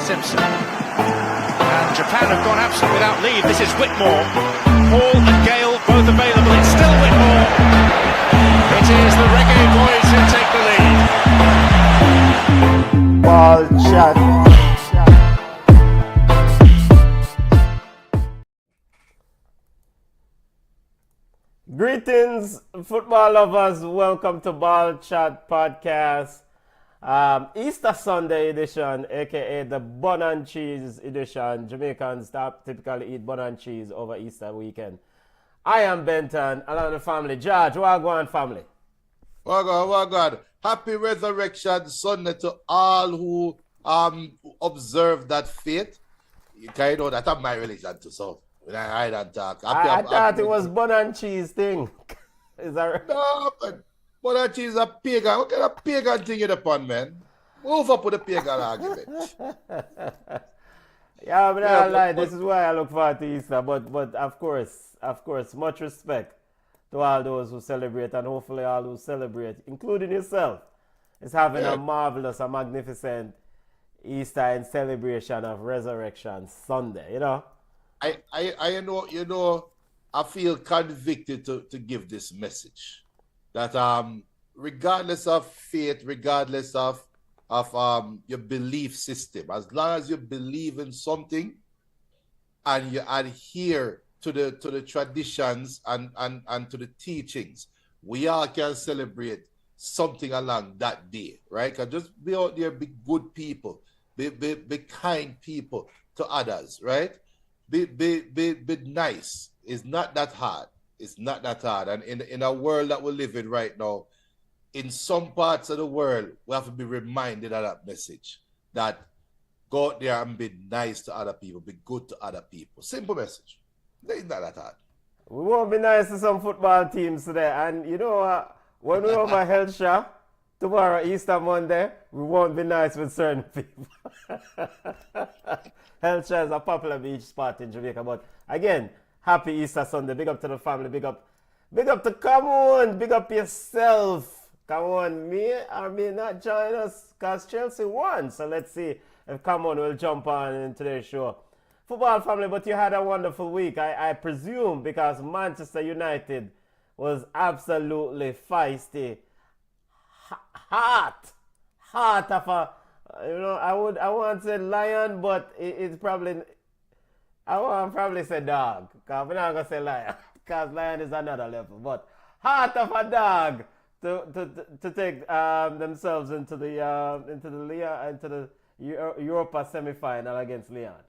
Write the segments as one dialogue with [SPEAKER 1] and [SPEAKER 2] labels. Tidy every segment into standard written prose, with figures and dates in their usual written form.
[SPEAKER 1] Simpson. And Japan have gone absent without leave. This is Whitmore. Hall and Gale both available. It's still Whitmore. It is the Reggae Boys who take the lead.
[SPEAKER 2] Ball shot. Greetings, football lovers. Welcome to Ball Chat Podcast. Easter Sunday edition, aka the bun and cheese edition. Jamaicans typically eat bun and cheese over Easter weekend. I am Benton, along the family. George, Wagwan family.
[SPEAKER 3] Wagwan. Happy Resurrection Sunday to all who observe that faith. You kind of know that my religion too, so I don't talk.
[SPEAKER 2] I thought it was bun and cheese thing. Is that right?
[SPEAKER 3] No, but bun and cheese is a pagan. What kind of pagan thing you upon, man? Move up with the pagan argument.
[SPEAKER 2] Yeah, but I lie. This is why I look forward to Easter. But of course, much respect to all those who celebrate, and hopefully all who celebrate, including yourself, is having a marvelous, a magnificent Easter and celebration of Resurrection Sunday. You know.
[SPEAKER 3] I feel convicted to give this message that regardless of faith, regardless of your belief system, as long as you believe in something and you adhere to the traditions and to the teachings, we all can celebrate something along that day, right? Because just be out there, be good people, be kind people to others, right? Be nice. It's not that hard. It's not that hard. And in a world that we live in right now, in some parts of the world, we have to be reminded of that message. That go out there and be nice to other people, be good to other people. Simple message. It's not that hard.
[SPEAKER 2] We won't be nice to some football teams today. And you know, when we're over Hellshire, tomorrow, Easter Monday, we won't be nice with certain people. Hellshire is a popular beach spot in Jamaica. But again, happy Easter Sunday. Big up to the family. Big up to Cameroon. Big up yourself. Cameroon may or may not join us because Chelsea won. So let's see if Cameroon will jump on in today's show. Football family, but you had a wonderful week. I presume because Manchester United was absolutely feisty. Heart of a, I want to say lion, but it's probably, I want to probably say dog, because we're not going to say lion, because lion is another level, but heart of a dog to take themselves into the Europa semi-final against Leon.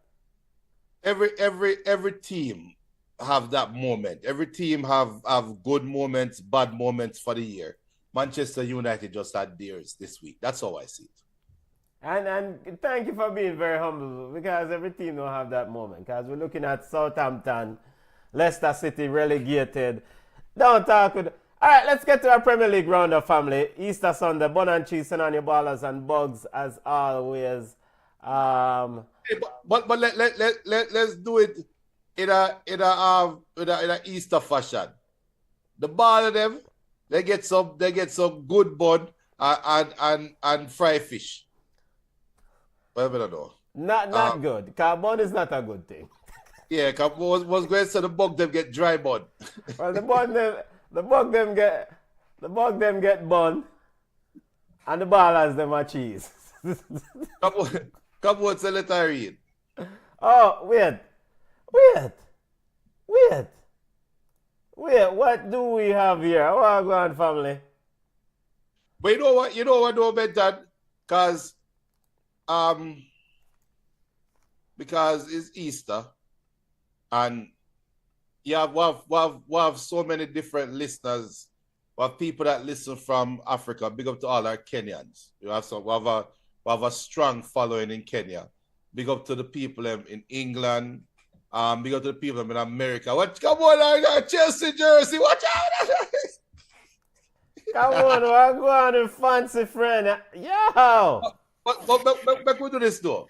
[SPEAKER 3] Every team have that moment. Every team have good moments, bad moments for the year. Manchester United just had theirs this week. That's how I see it.
[SPEAKER 2] And thank you for being very humble, because every team don't have that moment. Because we're looking at Southampton, Leicester City relegated. Don't talk with... All right, let's get to our Premier League roundup, family. Easter Sunday, bun and cheese, on your ballers and bugs as always.
[SPEAKER 3] But let's do it in a Easter fashion. The ball of them. They get some good bun and fried fish. Whatever I don't know.
[SPEAKER 2] Not good. Carbon is not a good thing.
[SPEAKER 3] Yeah, was going to say the bug them get dry bun.
[SPEAKER 2] Well, the bug them get bun, and the ballers them are cheese.
[SPEAKER 3] Come on, so let I read.
[SPEAKER 2] Oh, wait. What do we have here? I want to go on, family.
[SPEAKER 3] But you know what though, Benton? Because it's Easter, and we have so many different listeners. We have people that listen from Africa. Big up to all our Kenyans. We have a strong following in Kenya. Big up to the people in England. Big up to the people in America. Come on, Chelsea jersey. Watch out!
[SPEAKER 2] Come on, we're going to fancy friend. Yo!
[SPEAKER 3] But we do this though.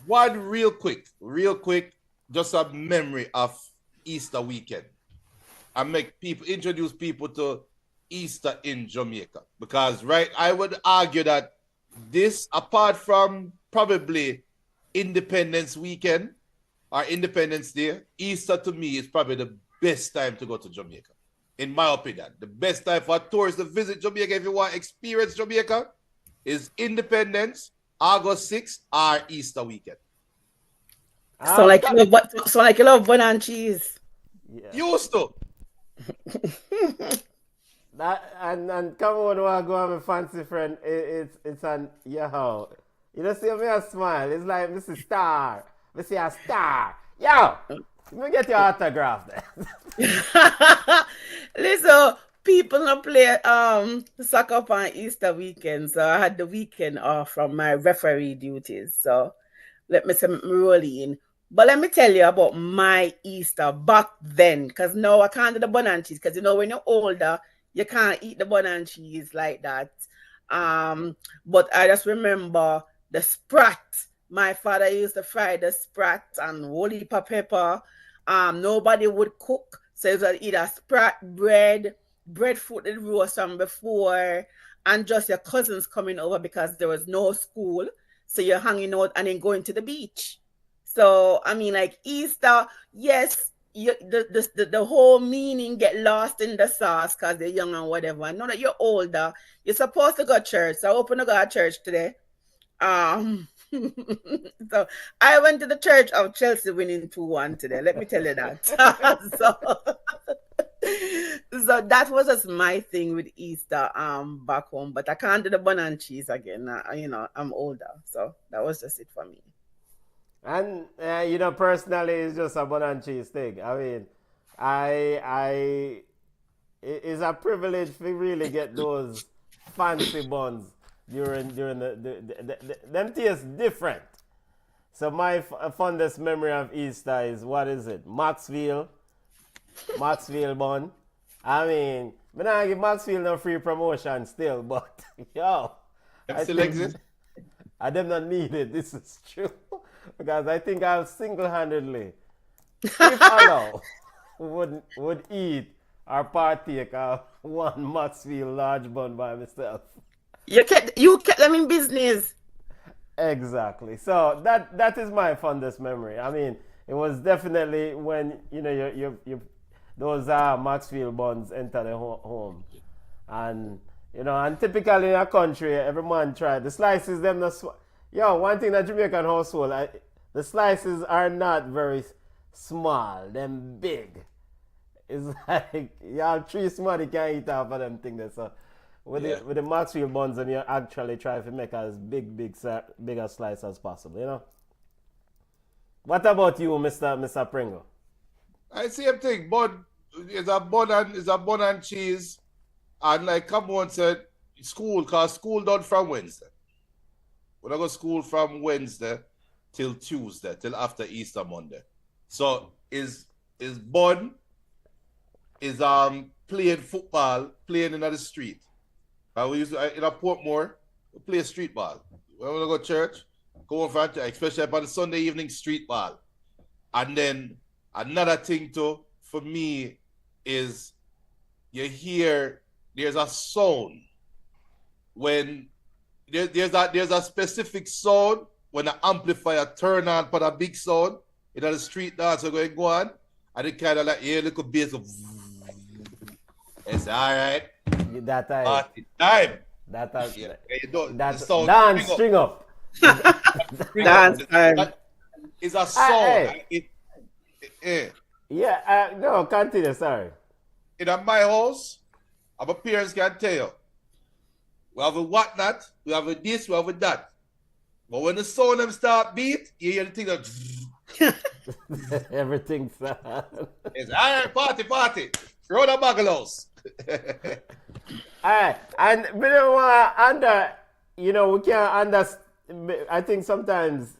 [SPEAKER 3] One real quick, just a memory of Easter weekend. And introduce people to Easter in Jamaica. Because I would argue that this, apart from probably Independence weekend or Independence Day, Easter to me is probably the best time to go to Jamaica. In my opinion, the best time for tourists to visit Jamaica if you want to experience Jamaica is Independence, August 6th, or Easter weekend.
[SPEAKER 4] So like you love bun and cheese.
[SPEAKER 2] Yeah.
[SPEAKER 3] Used to.
[SPEAKER 2] That and come on, I go on my fancy friend. It's an yo. You don't see me a smile. It's like Mr. Star. Me see a star. Yo, let me get your autograph there.
[SPEAKER 4] Listen, people don't play soccer on Easter weekend, so I had the weekend off from my referee duties. So let me say me roll in. But let me tell you about my Easter back then, because now I can't do the bun and cheese, because you know when you're older, you can't eat the bun and cheese like that. But I just remember the sprat. My father used to fry the sprat and whole heap of pepper. Nobody would cook, so it was either sprat breadfruit that roast from before, and just your cousins coming over because there was no school, so you're hanging out and then going to the beach. So I mean, like Easter, yes, the whole meaning get lost in the sauce because they're young and whatever. Now that you're older, you're supposed to go to church. So I open to go to church today. So I went to the church of Chelsea winning 2-1 today. Let me tell you that. So that was just my thing with Easter back home. But I can't do the bun and cheese again. I'm older, so that was just it for me.
[SPEAKER 2] And personally, it's just a bun and cheese thing. I mean, it's a privilege to really get those fancy buns during them taste different. So my fondest memory of Easter is, what is it? Maxfield bun. I mean, I don't give Maxfield no free promotion still, but yo,
[SPEAKER 3] It still exists.
[SPEAKER 2] I did not need it. This is true. Because I think I've single-handedly, if allow, would eat or partake of one Maxfield large bun by myself.
[SPEAKER 4] You kept them in business.
[SPEAKER 2] Exactly. So that is my fondest memory. I mean, it was definitely when you those Maxfield buns enter the home, and and typically in a country, every man try the slices. Them not one thing that Jamaican household, the slices are not very small. Them big. It's like y'all 3 somebody can eat half of them things. So with the Maxfield buns, and you actually try to make as big a slice as possible. What about you, Mr. Pringle?
[SPEAKER 3] I same thing, but it's a bun and cheese, and like Camon said, school, cause school done from Wednesday. When I go to school from Wednesday till Tuesday, till after Easter Monday. So is bun is playing football, playing in the street. We used to, in a Portmore, we play street ball. When we go to church, go over, especially on Sunday evening, street ball. And then another thing too, for me, is you hear there's a sound when there's a specific sound when the amplifier turn on for a big sound in the street dance are going on, and it kind of like little bass of it's all right.
[SPEAKER 2] That time.
[SPEAKER 3] Party time.
[SPEAKER 2] That's
[SPEAKER 3] sound
[SPEAKER 2] dance string up.
[SPEAKER 4] Dance time.
[SPEAKER 3] It's a sound.
[SPEAKER 2] No, continue. Sorry.
[SPEAKER 3] In my house, our parents can tell you, we have a whatnot, we have a this, we have a that. But when the sound them start beat, you hear the thing that
[SPEAKER 2] Everything's
[SPEAKER 3] it's all right, party. Roll the bugalows.
[SPEAKER 2] Alright, and we don't want we can't understand. I think sometimes,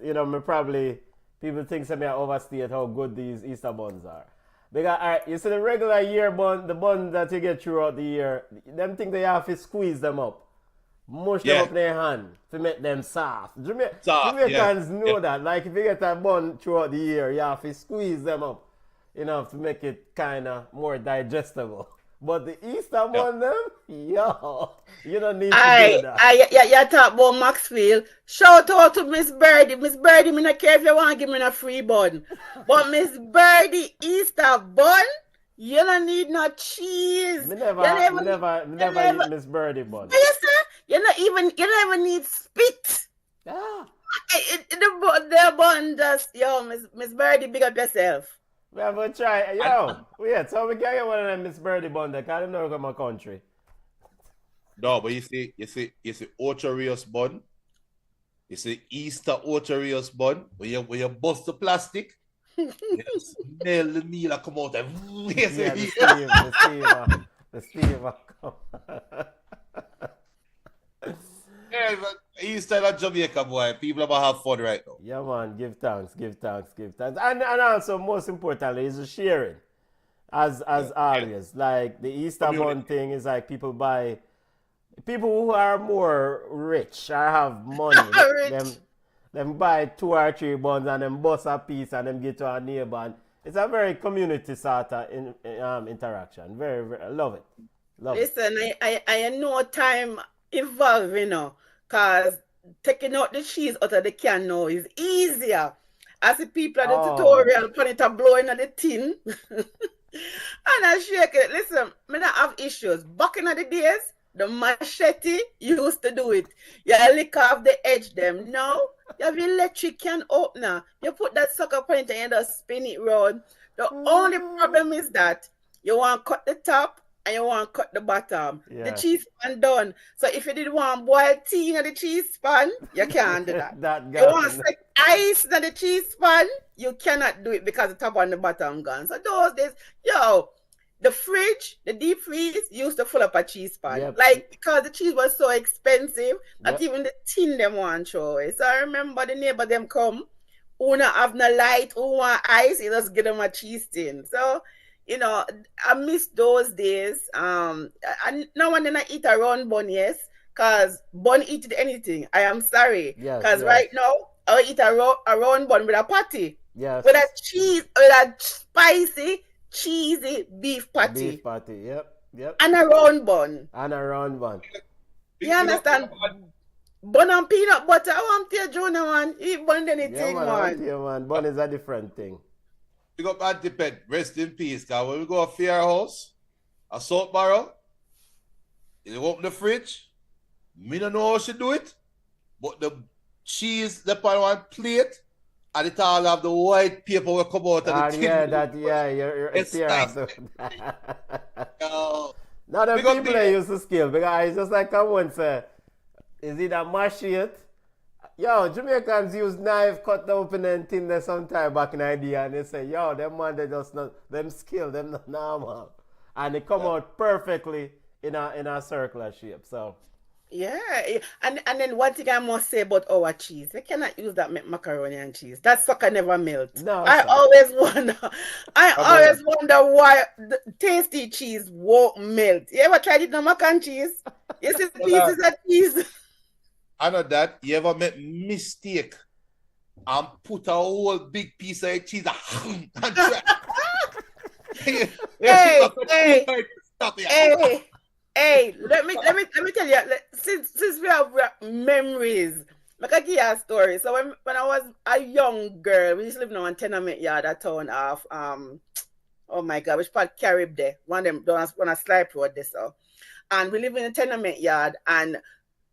[SPEAKER 2] people think some overstate how good these Easter buns are. Because, you see the regular year bun, the buns that you get throughout the year, them think they have to squeeze them up, mush them up in their hand to make them soft. Jamaicans know that. Like, if you get a bun throughout the year, you have to squeeze them up, to make it kind of more digestible. But the Easter one, them, yo, you don't need to do that.
[SPEAKER 4] You talk about Maxfield. Shout out to Miss Birdie. Miss Birdie, me not care if you want to give me a free bun. But Miss Birdie Easter bun, you don't need no cheese.
[SPEAKER 2] Me never eat Miss Birdie bun.
[SPEAKER 4] Yes, sir. You don't even need spit.
[SPEAKER 2] Ah.
[SPEAKER 4] The bun just, yo, Miss Birdie, big up yourself.
[SPEAKER 2] We have a try. Yo, wait, so we can get one of them Miss Birdie bun that can't know come my country.
[SPEAKER 3] No, but you see Ocharios bun. You see Easter Ocharios bun. When you bust the plastic, you smell the meal that come out and
[SPEAKER 2] Yeah, the Steve come.
[SPEAKER 3] Yeah, but Easter in Jamaica, boy. People are gonna have fun right now.
[SPEAKER 2] Yeah, man, give thanks. And also, most importantly, is the sharing. As always. Like, the Easter bun thing is like people who are more rich or have money, them buy 2 or 3 buns and them bust a piece and them give to a neighbor. And it's a very community sort of interaction. Very, very, I love it.
[SPEAKER 4] Listen, I know time evolve, you know, because taking out the cheese out of the can now is easier. As the people at the tutorial put it a blowing at the tin. And I shake it. Listen, I don't have issues. Back in the days, the machete used to do it. You lick off the edge them. Now, you have electric can opener. You put that sucker point and you just spin it round. The only problem is that you want to cut the top and you want to cut the bottom.
[SPEAKER 2] Yeah.
[SPEAKER 4] The cheese pan done. So if you did want boiled tea in the cheese pan, you can't do that. You want to ice in the cheese pan, you cannot do it because the top and the bottom gone. So those days, yo, the fridge, the deep freeze used to fill up a cheese pan.
[SPEAKER 2] Yep.
[SPEAKER 4] Like, because the cheese was so expensive, not even the tin them want to throw away. So I remember the neighbor them come, who not have no light, who want ice, you just give them a cheese tin. So, you know, I miss those days. And now and then I eat a round bun, yes, because bun eat anything. I am sorry. Because right now, I eat a round bun with a patty.
[SPEAKER 2] Yes.
[SPEAKER 4] With a spicy, cheesy beef patty.
[SPEAKER 2] Beef patty, yep.
[SPEAKER 4] And a round bun. You understand? Bun and peanut butter. I want to Jonah, man. Eat bun anything,
[SPEAKER 2] man. Bun is a different thing.
[SPEAKER 3] Pick up Auntie Pet, rest in peace. Cause when we go to Fair House, a salt barrel, you open the fridge. Me don't know how she do it, but the cheese, the on one plate, and it all have the white paper will come out of the tin.
[SPEAKER 2] It's nice. Now the
[SPEAKER 3] Because
[SPEAKER 2] people used to skill because it's just like someone say, is it a mash it? Yo, Jamaicans use knife cut the opening thing there sometime back in the day and they say, yo, them man they just not them skill, them not normal. And they come out perfectly in a circular shape. So
[SPEAKER 4] yeah, and then one thing I must say about our cheese, they cannot use that macaroni and cheese. That sucker never melt.
[SPEAKER 2] No,
[SPEAKER 4] I always wonder why the tasty cheese won't melt. You ever tried it on mac and cheese? You see the pieces of cheese.
[SPEAKER 3] I know that. You ever make mistake and put a whole big piece of cheese and try.
[SPEAKER 4] Hey, let me tell you. Since we have memories, I can give you a story. So when I was a young girl, we used to live in one tenement yard at town of oh my God, which part Carib there? One of them on a slide road there, so. And we live in a tenement yard, and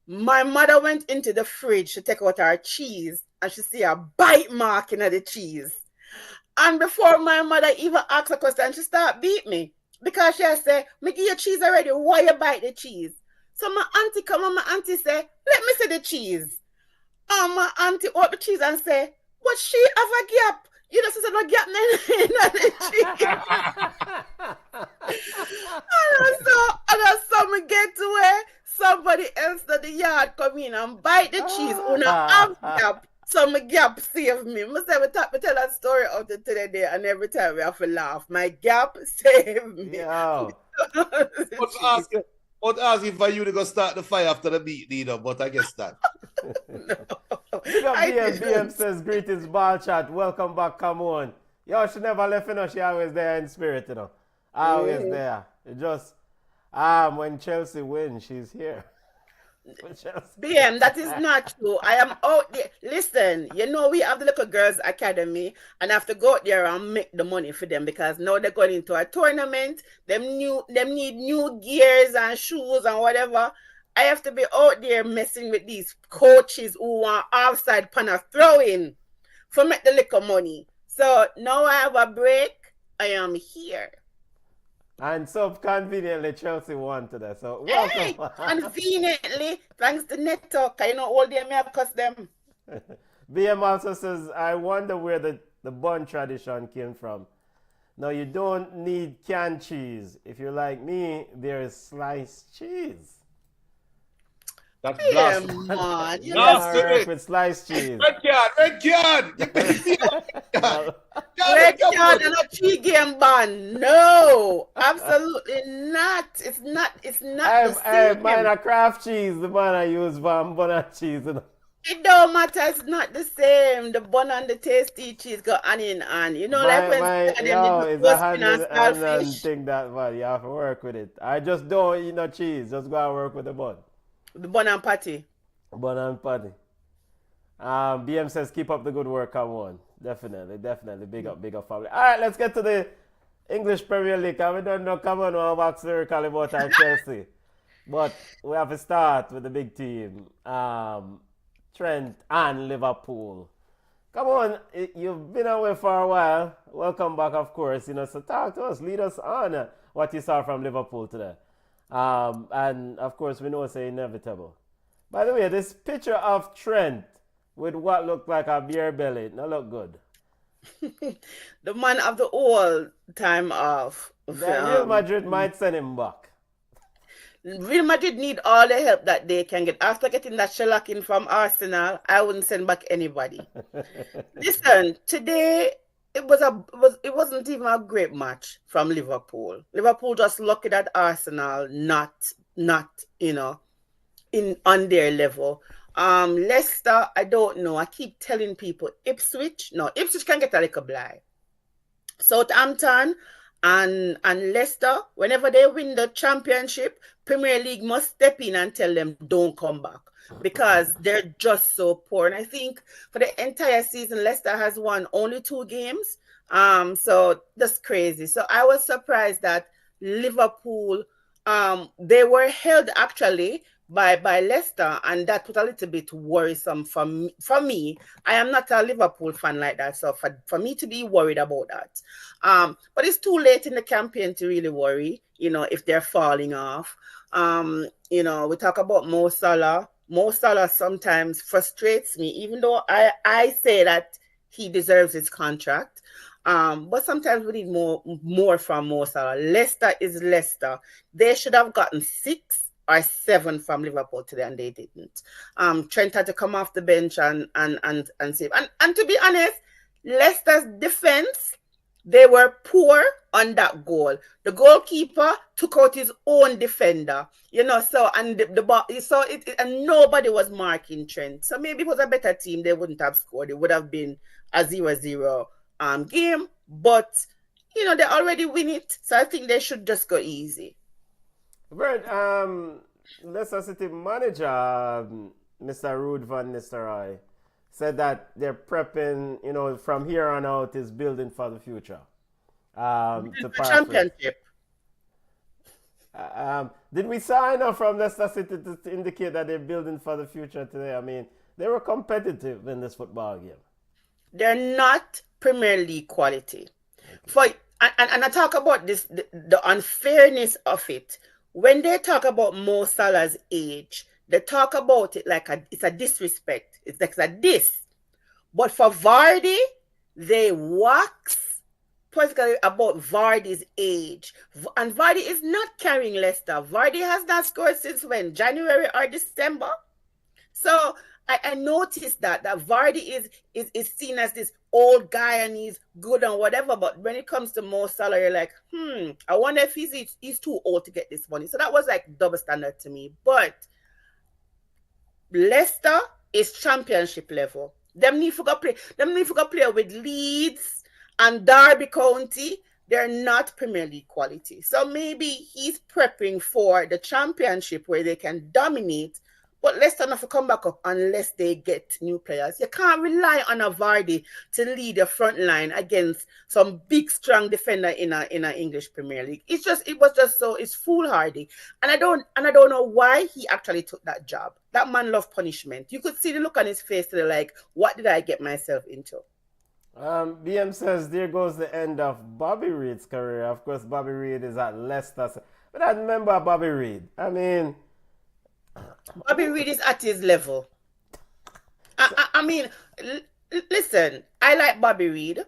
[SPEAKER 4] my mother went into the fridge to take out her cheese, and she see a bite mark in the cheese. And before my mother even asked a question, she started beat me. Because she said, me give you cheese already, why you bite the cheese? So my auntie come and my auntie say, let me see the cheese. And my auntie open the cheese and say, but she have a gap. You just said no gap in the cheese. and I saw me get to where somebody else in the yard come in and bite the cheese on a half gap. So my gap saved me. I tell that story out to the day, and every time we have to laugh. My gap saved me.
[SPEAKER 2] Yo.
[SPEAKER 3] But asking for you to go start the fire after the meet, leader, but I guess that.
[SPEAKER 2] BM says, greetings, ball chat. Welcome back, come on. Yo, she never left, you know, she always there in spirit, you know. Always there. It just when Chelsea wins, she's here. When Chelsea-
[SPEAKER 4] BM, that is not true. I am out there. Listen, you know, we have the little girls academy, and I have to go out there and make the money for them because now they're going into a tournament. Them need new gears and shoes and whatever. I have to be out there messing with these coaches who want offside pan a throw-in for make the little money. So now I have a break. I am here.
[SPEAKER 2] And so conveniently, Chelsea won today. So welcome.
[SPEAKER 4] Hey, conveniently, thanks to network. I know all day me have cuss them.
[SPEAKER 2] BM also says, I wonder where the bun tradition came from. Now, you don't need canned cheese. If you're like me, there is sliced cheese.
[SPEAKER 3] That's
[SPEAKER 4] Yeah,
[SPEAKER 3] blasphemy.
[SPEAKER 4] man. You
[SPEAKER 3] No,
[SPEAKER 4] know,
[SPEAKER 2] I
[SPEAKER 3] sir.
[SPEAKER 2] work with sliced cheese.
[SPEAKER 3] Red card.
[SPEAKER 4] red card and a 3-game ban. No, absolutely not. It's not the same.
[SPEAKER 2] Mine a craft cheese. The man I use for bun cheese. You know.
[SPEAKER 4] It don't matter. It's not the same. The bun and the tasty cheese go hand in hand. You know, like when
[SPEAKER 2] it's
[SPEAKER 4] them
[SPEAKER 2] a
[SPEAKER 4] roasting and
[SPEAKER 2] hand
[SPEAKER 4] saltfish.
[SPEAKER 2] thing that man. You have to work with it. I just don't eat no cheese. Just go and work with the bun.
[SPEAKER 4] The bun and patty.
[SPEAKER 2] Bun and patty. BM says, keep up the good work, come on. Definitely. Big up family. All right, let's get to the English Premier League. We don't know, come on, we'll wax lyrical about our Chelsea. But we have to start with the big team. Trent and Liverpool. Come on, you've been away for a while. Welcome back, of course. So talk to us, lead us on what you saw from Liverpool today. And of course, we know it's inevitable. By the way, this picture of Trent with what looked like a beer belly, not look good.
[SPEAKER 4] The man of the all time off.
[SPEAKER 2] Real Madrid might send him back.
[SPEAKER 4] Real Madrid need all the help that they can get. After getting that shellacking from Arsenal, I wouldn't send back anybody. Listen, today it wasn't even a great match from Liverpool. Liverpool just lucky that Arsenal not on their level. Leicester, I don't know. I keep telling people Ipswich can get a little blind. Southampton and Leicester, whenever they win the championship, Premier League must step in and tell them don't come back because they're just so poor. And I think for the entire season, Leicester has won only 2 games. So that's crazy. So I was surprised that Liverpool, they were held actually by Leicester, and that was a little bit worrisome for me. I am not a Liverpool fan like that, so for me to be worried about that. But it's too late in the campaign to really worry, if they're falling off. We talk about Mo Salah. Mo Salah sometimes frustrates me, even though I say that he deserves his contract. But sometimes we need more from Mo Salah. Leicester is Leicester. They should have gotten 6 or 7 from Liverpool today, and they didn't. Trent had to come off the bench and save. And to be honest, Leicester's defense, they were poor on that goal. The goalkeeper took out his own defender, and nobody was marking Trent. So maybe it was a better team, they wouldn't have scored. It would have been a 0-0 game, but they already win it, so I think they should just go easy.
[SPEAKER 2] Bert, Leicester City manager, Mr. Ruud van Nistelrooy, said that they're prepping, from here on out is building for the future.
[SPEAKER 4] The championship.
[SPEAKER 2] Did we saw enough from Leicester City to indicate that they're building for the future today? I mean, they were competitive in this football game.
[SPEAKER 4] They're not Premier League quality. Okay. And I talk about this, the unfairness of it. When they talk about Mo Salah's age, they talk about it like it's a disrespect. It's like a diss. But for Vardy, they wax politically about Vardy's age. And Vardy is not carrying Leicester. Vardy has not scored since when? January or December? So I noticed that Vardy is seen as this old guy and he's good and whatever, but when it comes to Mo Salah, you're like, I wonder if he's too old to get this money. So that was like double standard to me. But Leicester is championship level. Them need to go play with Leeds and Derby County they're not Premier League quality. So maybe he's prepping for the championship where they can dominate, but Leicester not to come back up unless they get new players. You can't rely on a Vardy to lead your front line against some big, strong defender in a English Premier League. It's foolhardy. And I don't know why he actually took that job. That man loved punishment. You could see the look on his face today, like, what did I get myself into?
[SPEAKER 2] BM says, there goes the end of Bobby Reid's career. Of course, Bobby Reid is at Leicester. But I remember Bobby Reid. I mean,
[SPEAKER 4] Bobby Reid is at his level. I mean, listen, I like Bobby Reid.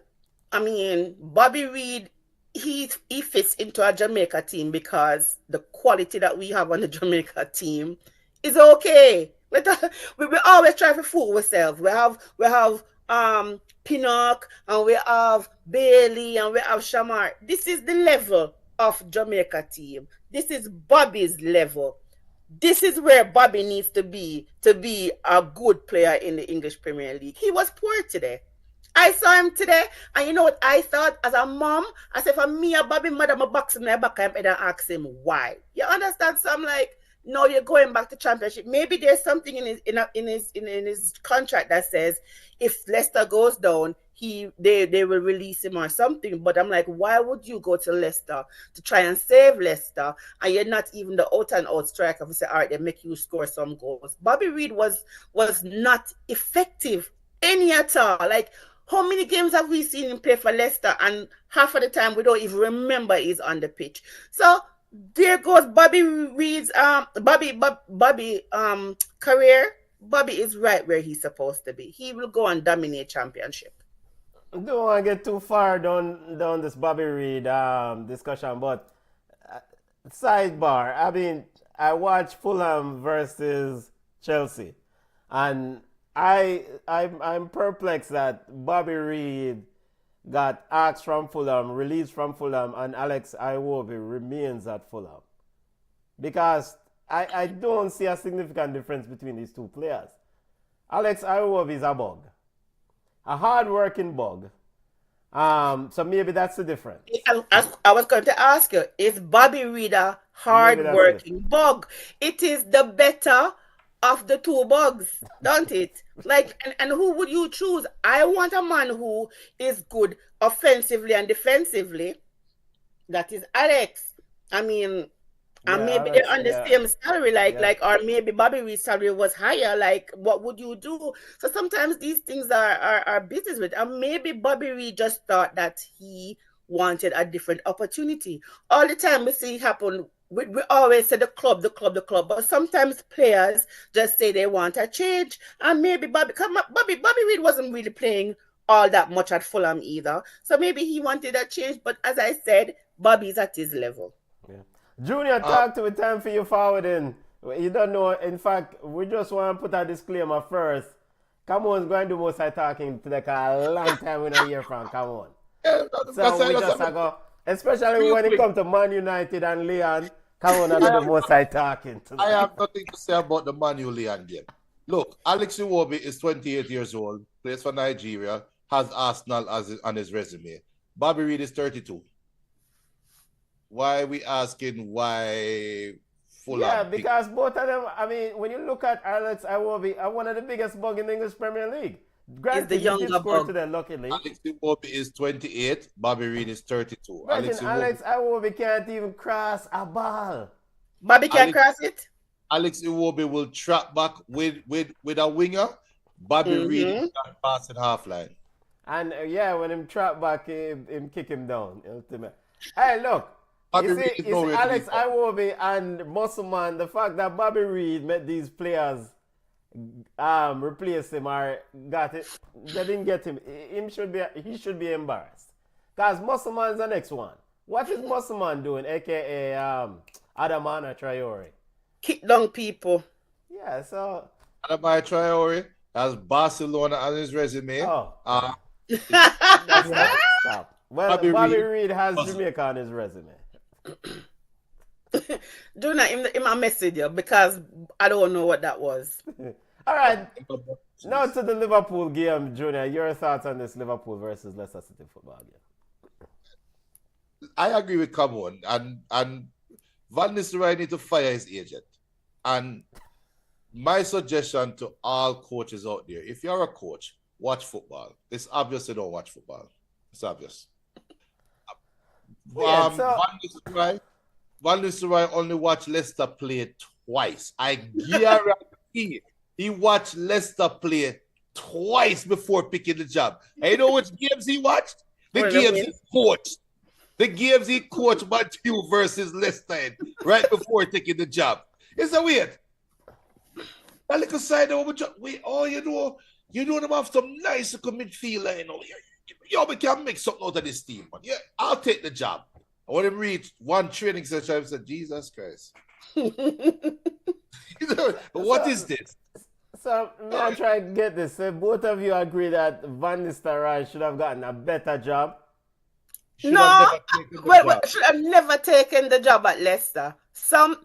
[SPEAKER 4] I mean, Bobby Reid, he fits into a Jamaica team because the quality that we have on the Jamaica team is okay. We always try to fool ourselves. We have Pinnock, and we have Bailey, and we have Shamar. This is the level of Jamaica team. This is Bobby's level. This is where Bobby needs to be a good player in the English Premier League. He was poor today. I saw him today, and you know what I thought as a mom? I said, for me, a Bobby mother, my box in my back, and ask him why. You understand? So I'm like, no, you're going back to championship. Maybe there's something in his contract that says if Leicester goes down, they will release him or something. But I'm like, why would you go to Leicester to try and save Leicester, and you're not even the out and out striker to say, all right, they make you score some goals? Bobby Reid was not effective any at all. Like, how many games have we seen him play for Leicester, and half of the time we don't even remember he's on the pitch? So there goes Bobby Reid's career. Bobby is right where he's supposed to be. He will go and dominate championship.
[SPEAKER 2] Don't want to get too far down this Bobby Reid discussion, but sidebar. I mean, I watched Fulham versus Chelsea, and I'm perplexed that Bobby Reid got axed from Fulham, released from Fulham, and Alex Iwobi remains at Fulham. Because I don't see a significant difference between these two players. Alex Iwobi is a bug. A hard-working bug. So maybe that's the difference.
[SPEAKER 4] I was going to ask you, is Bobby Reid a hard-working bug? It is the better of the two bugs, don't it? Like, and who would you choose? I want a man who is good offensively and defensively. That is Alex. I mean, and maybe Alex, they're on the same salary, or maybe Bobby Reid's salary was higher. Like, what would you do? So sometimes these things are business with, and maybe Bobby Reid just thought that he wanted a different opportunity. All the time we see it happen. We always say the club, but sometimes players just say they want a change, and maybe Bobby Reid wasn't really playing all that much at Fulham either, so maybe he wanted a change. But as I said, Bobby's at his level.
[SPEAKER 2] Yeah. Junior, talk to me. Time for you forwarding. You don't know. In fact, we just want to put a disclaimer first. Come on, going to do most of talking today, because a long time we don't hear from. Come on. So we just go, especially when it comes to Man United and Leon. Come on, I do the most talking today.
[SPEAKER 3] I have nothing to say about the Man U Leon game. Look, Alex Iwobi is 28 years old, plays for Nigeria, has Arsenal on his resume. Bobby Reid is 32. Why are we asking why Fulham?
[SPEAKER 2] Yeah, because both of them, I mean, when you look at Alex Iwobi, one of the biggest bugs in the English Premier League.
[SPEAKER 4] Granted, the younger bug.
[SPEAKER 2] Today, luckily.
[SPEAKER 3] Alex Iwobi is 28, Bobby Reid is 32.
[SPEAKER 2] Alex Iwobi can't even cross a ball.
[SPEAKER 4] Bobby can't cross it?
[SPEAKER 3] Alex Iwobi will trap back with a winger. Bobby Reid can't pass at half line.
[SPEAKER 2] And when him trap back, him kick him down. Hey, look. You see Alex Iwobi and Musselman, the fact that Bobby Reid met these players replace him or got it, they didn't get him. He should be embarrassed. Because Musselman's the next one. What is Musselman doing, aka Adamana Traore?
[SPEAKER 4] Kick down people.
[SPEAKER 2] Yeah, so
[SPEAKER 3] Adamana Traore has Barcelona on his resume.
[SPEAKER 2] Stop. Well, Bobby Reid has Jamaica on his resume.
[SPEAKER 4] Do not in my message because I don't know what that was.
[SPEAKER 2] All right. Now to the Liverpool game, Junior. Your thoughts on this Liverpool versus Leicester City football game?
[SPEAKER 3] I agree with Cameron, and Van Nistelrooy need to fire his agent. And my suggestion to all coaches out there: if you're a coach, watch football. It's obvious you don't watch football. It's obvious. Van Nistelrooy only watched Leicester play twice. I guarantee he watched Leicester play twice before picking the job. And you know which games he watched? The games he coached. The games he coached Matthew versus Leicester right before taking the job. It's a weird. A little side over. You know them have some nice midfielder, you know. We can make something out of this team. But yeah, I'll take the job. I want him reach one training session and said, Jesus Christ. What is this?
[SPEAKER 2] So, I'm trying to get this. So both of you agree that Van Nistelrooy should have gotten a better job?
[SPEAKER 4] Should have never taken the job at Leicester. Some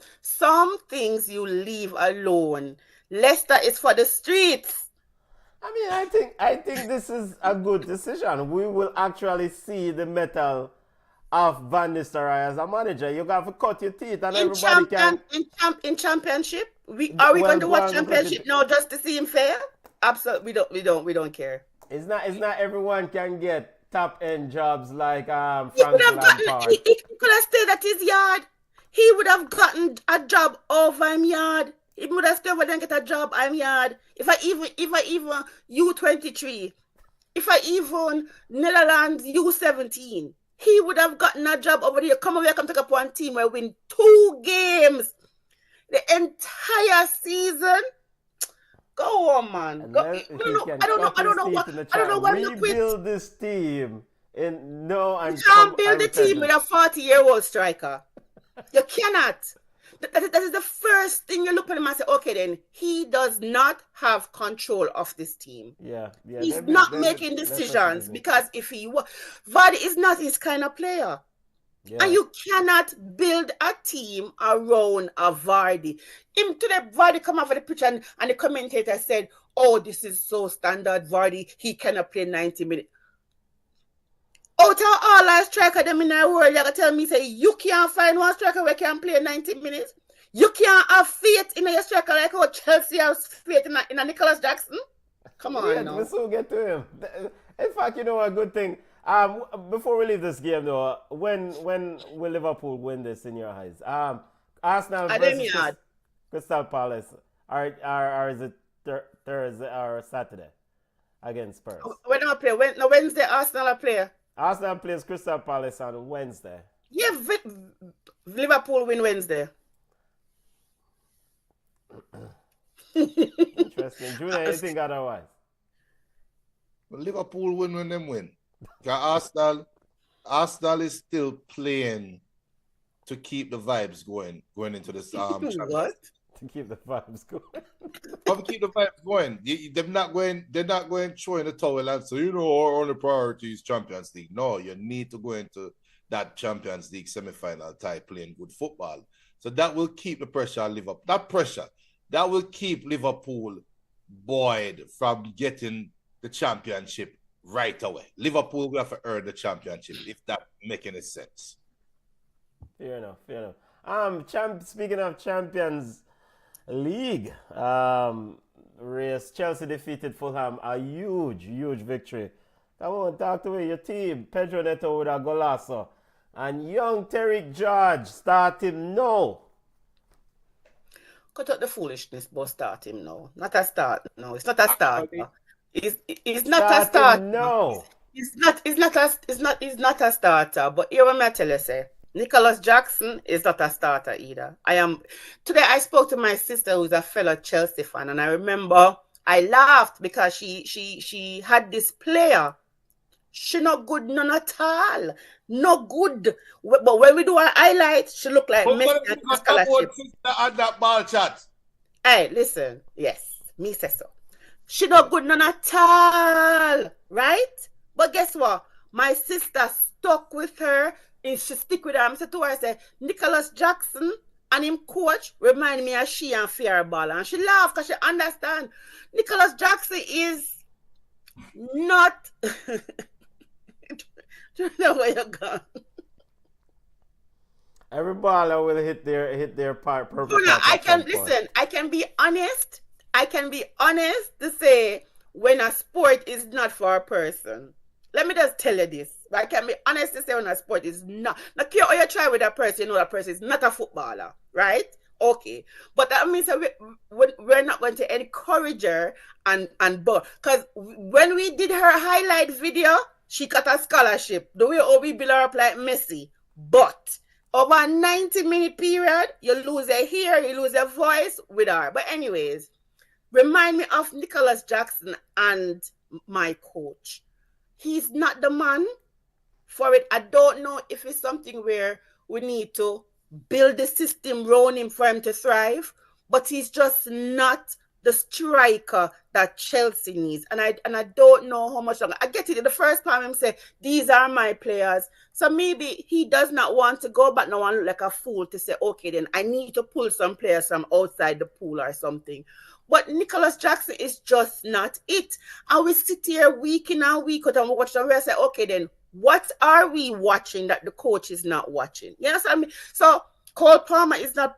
[SPEAKER 4] things you leave alone. Leicester is for the streets.
[SPEAKER 2] I mean, I think this is a good decision. We will actually see the metal of Van Nistelrooy as a manager. You got to cut your teeth, and everybody can.
[SPEAKER 4] In championship, are we going to watch championship now just to see him fair? Absolutely, we don't care.
[SPEAKER 2] It's not everyone can get top end jobs like Frank
[SPEAKER 4] He could have stayed at his yard. He would have gotten a job over him yard. He would have stayed over there and get a job I'm yard. If I even U23, if I even Netherlands U17, he would have gotten a job over there. Come over here, come take up one team where win 2 games the entire season. Go on, man. I don't know what you quit.
[SPEAKER 2] Rebuild this team and
[SPEAKER 4] you can't build a team with a 40-year-old striker. You cannot. That is the first thing you look at him and say, okay, then he does not have control of this team.
[SPEAKER 2] Yeah.
[SPEAKER 4] He's not making decisions because if he was, Vardy is not his kind of player. Yeah. And you cannot build a team around a Vardy. Today, Vardy come off of the pitch and the commentator said, oh, this is so standard, Vardy. He cannot play 90 minutes. Out of all our striker them in the world, you gotta tell me, say, you can't find one striker who can play 90 minutes. You can't have faith in your striker like how Chelsea has faith in a Nicholas Jackson. Come on, now.
[SPEAKER 2] We'll soon get to him. In fact, you know a good thing. Before we leave this game, though, when will Liverpool win this in your eyes? Arsenal versus Crystal Palace, or is it Thursday or Saturday against Spurs?
[SPEAKER 4] When do I play? Wednesday, Arsenal play.
[SPEAKER 2] Arsenal plays Crystal Palace on Wednesday.
[SPEAKER 4] Yeah, Liverpool win Wednesday.
[SPEAKER 2] Interesting. Junior, you think otherwise?
[SPEAKER 3] Well, Liverpool win when them win. Arsenal is still playing to keep the vibes going into this
[SPEAKER 4] what?
[SPEAKER 2] To keep the vibes going.
[SPEAKER 3] How to keep the vibes going? They're not going throwing the towel and say, our only priority is Champions League. No, you need to go into that Champions League semi-final tie playing good football. So that will keep the pressure on Liverpool. That will keep Liverpool buoyed from getting the championship right away. Liverpool will have to earn the championship, if that makes any sense.
[SPEAKER 2] Fair enough. Speaking of Champions League race, Chelsea defeated Fulham, a huge victory. Come on, talk to me. Your team, Pedro Neto with a golazo, and young Terrick George, start him now.
[SPEAKER 4] Cut out the foolishness, but start him now. Not a start. No, it's not a start. It's not a start.
[SPEAKER 2] No,
[SPEAKER 4] it's not a starter. But here what I tell you, say, Nicholas Jackson is not a starter either. Today I spoke to my sister who's a fellow Chelsea fan, and I remember I laughed because she had this player. She not good none at all. No good. But when we do our highlights, she look like Messi at the scholarship.
[SPEAKER 3] On that ball chat.
[SPEAKER 4] Hey, listen. Yes, me say so. She not good none at all. Right? But guess what? My sister stuck with her. And she stick with her. I said to her, I said, Nicholas Jackson and him coach remind me of she and Fireball. And she laughed because she understand. Nicholas Jackson is not... Do you know where you're gone?
[SPEAKER 2] Every baller will hit their part purple
[SPEAKER 4] No,
[SPEAKER 2] patch
[SPEAKER 4] I
[SPEAKER 2] at some
[SPEAKER 4] can
[SPEAKER 2] point.
[SPEAKER 4] listen. I can be honest. I can be honest to say when a sport is not for a person. Let me just tell you this. I can be honest to say when a sport is not. Now, care how you try with that person, you know that person is not a footballer, right? Okay, but that means that we're not going to encourage her and but because when we did her highlight video, she got a scholarship. The way we build her up like Messi, but over a 90-minute period, you lose a hair, you lose a voice with her. But anyways, remind me of Nicholas Jackson and my coach. He's not the man for it. I don't know if it's something where we need to build the system around him for him to thrive, but he's just not the striker that Chelsea needs. And I don't know how much longer. I get it. The first time him say, these are my players. So maybe he does not want to go back now and look like a fool to say, okay, then I need to pull some players from outside the pool or something. But Nicholas Jackson is just not it. And we sit here week in and week out and we watch them and say, okay, then what are we watching that the coach is not watching? You know what I mean? So Cole Palmer is not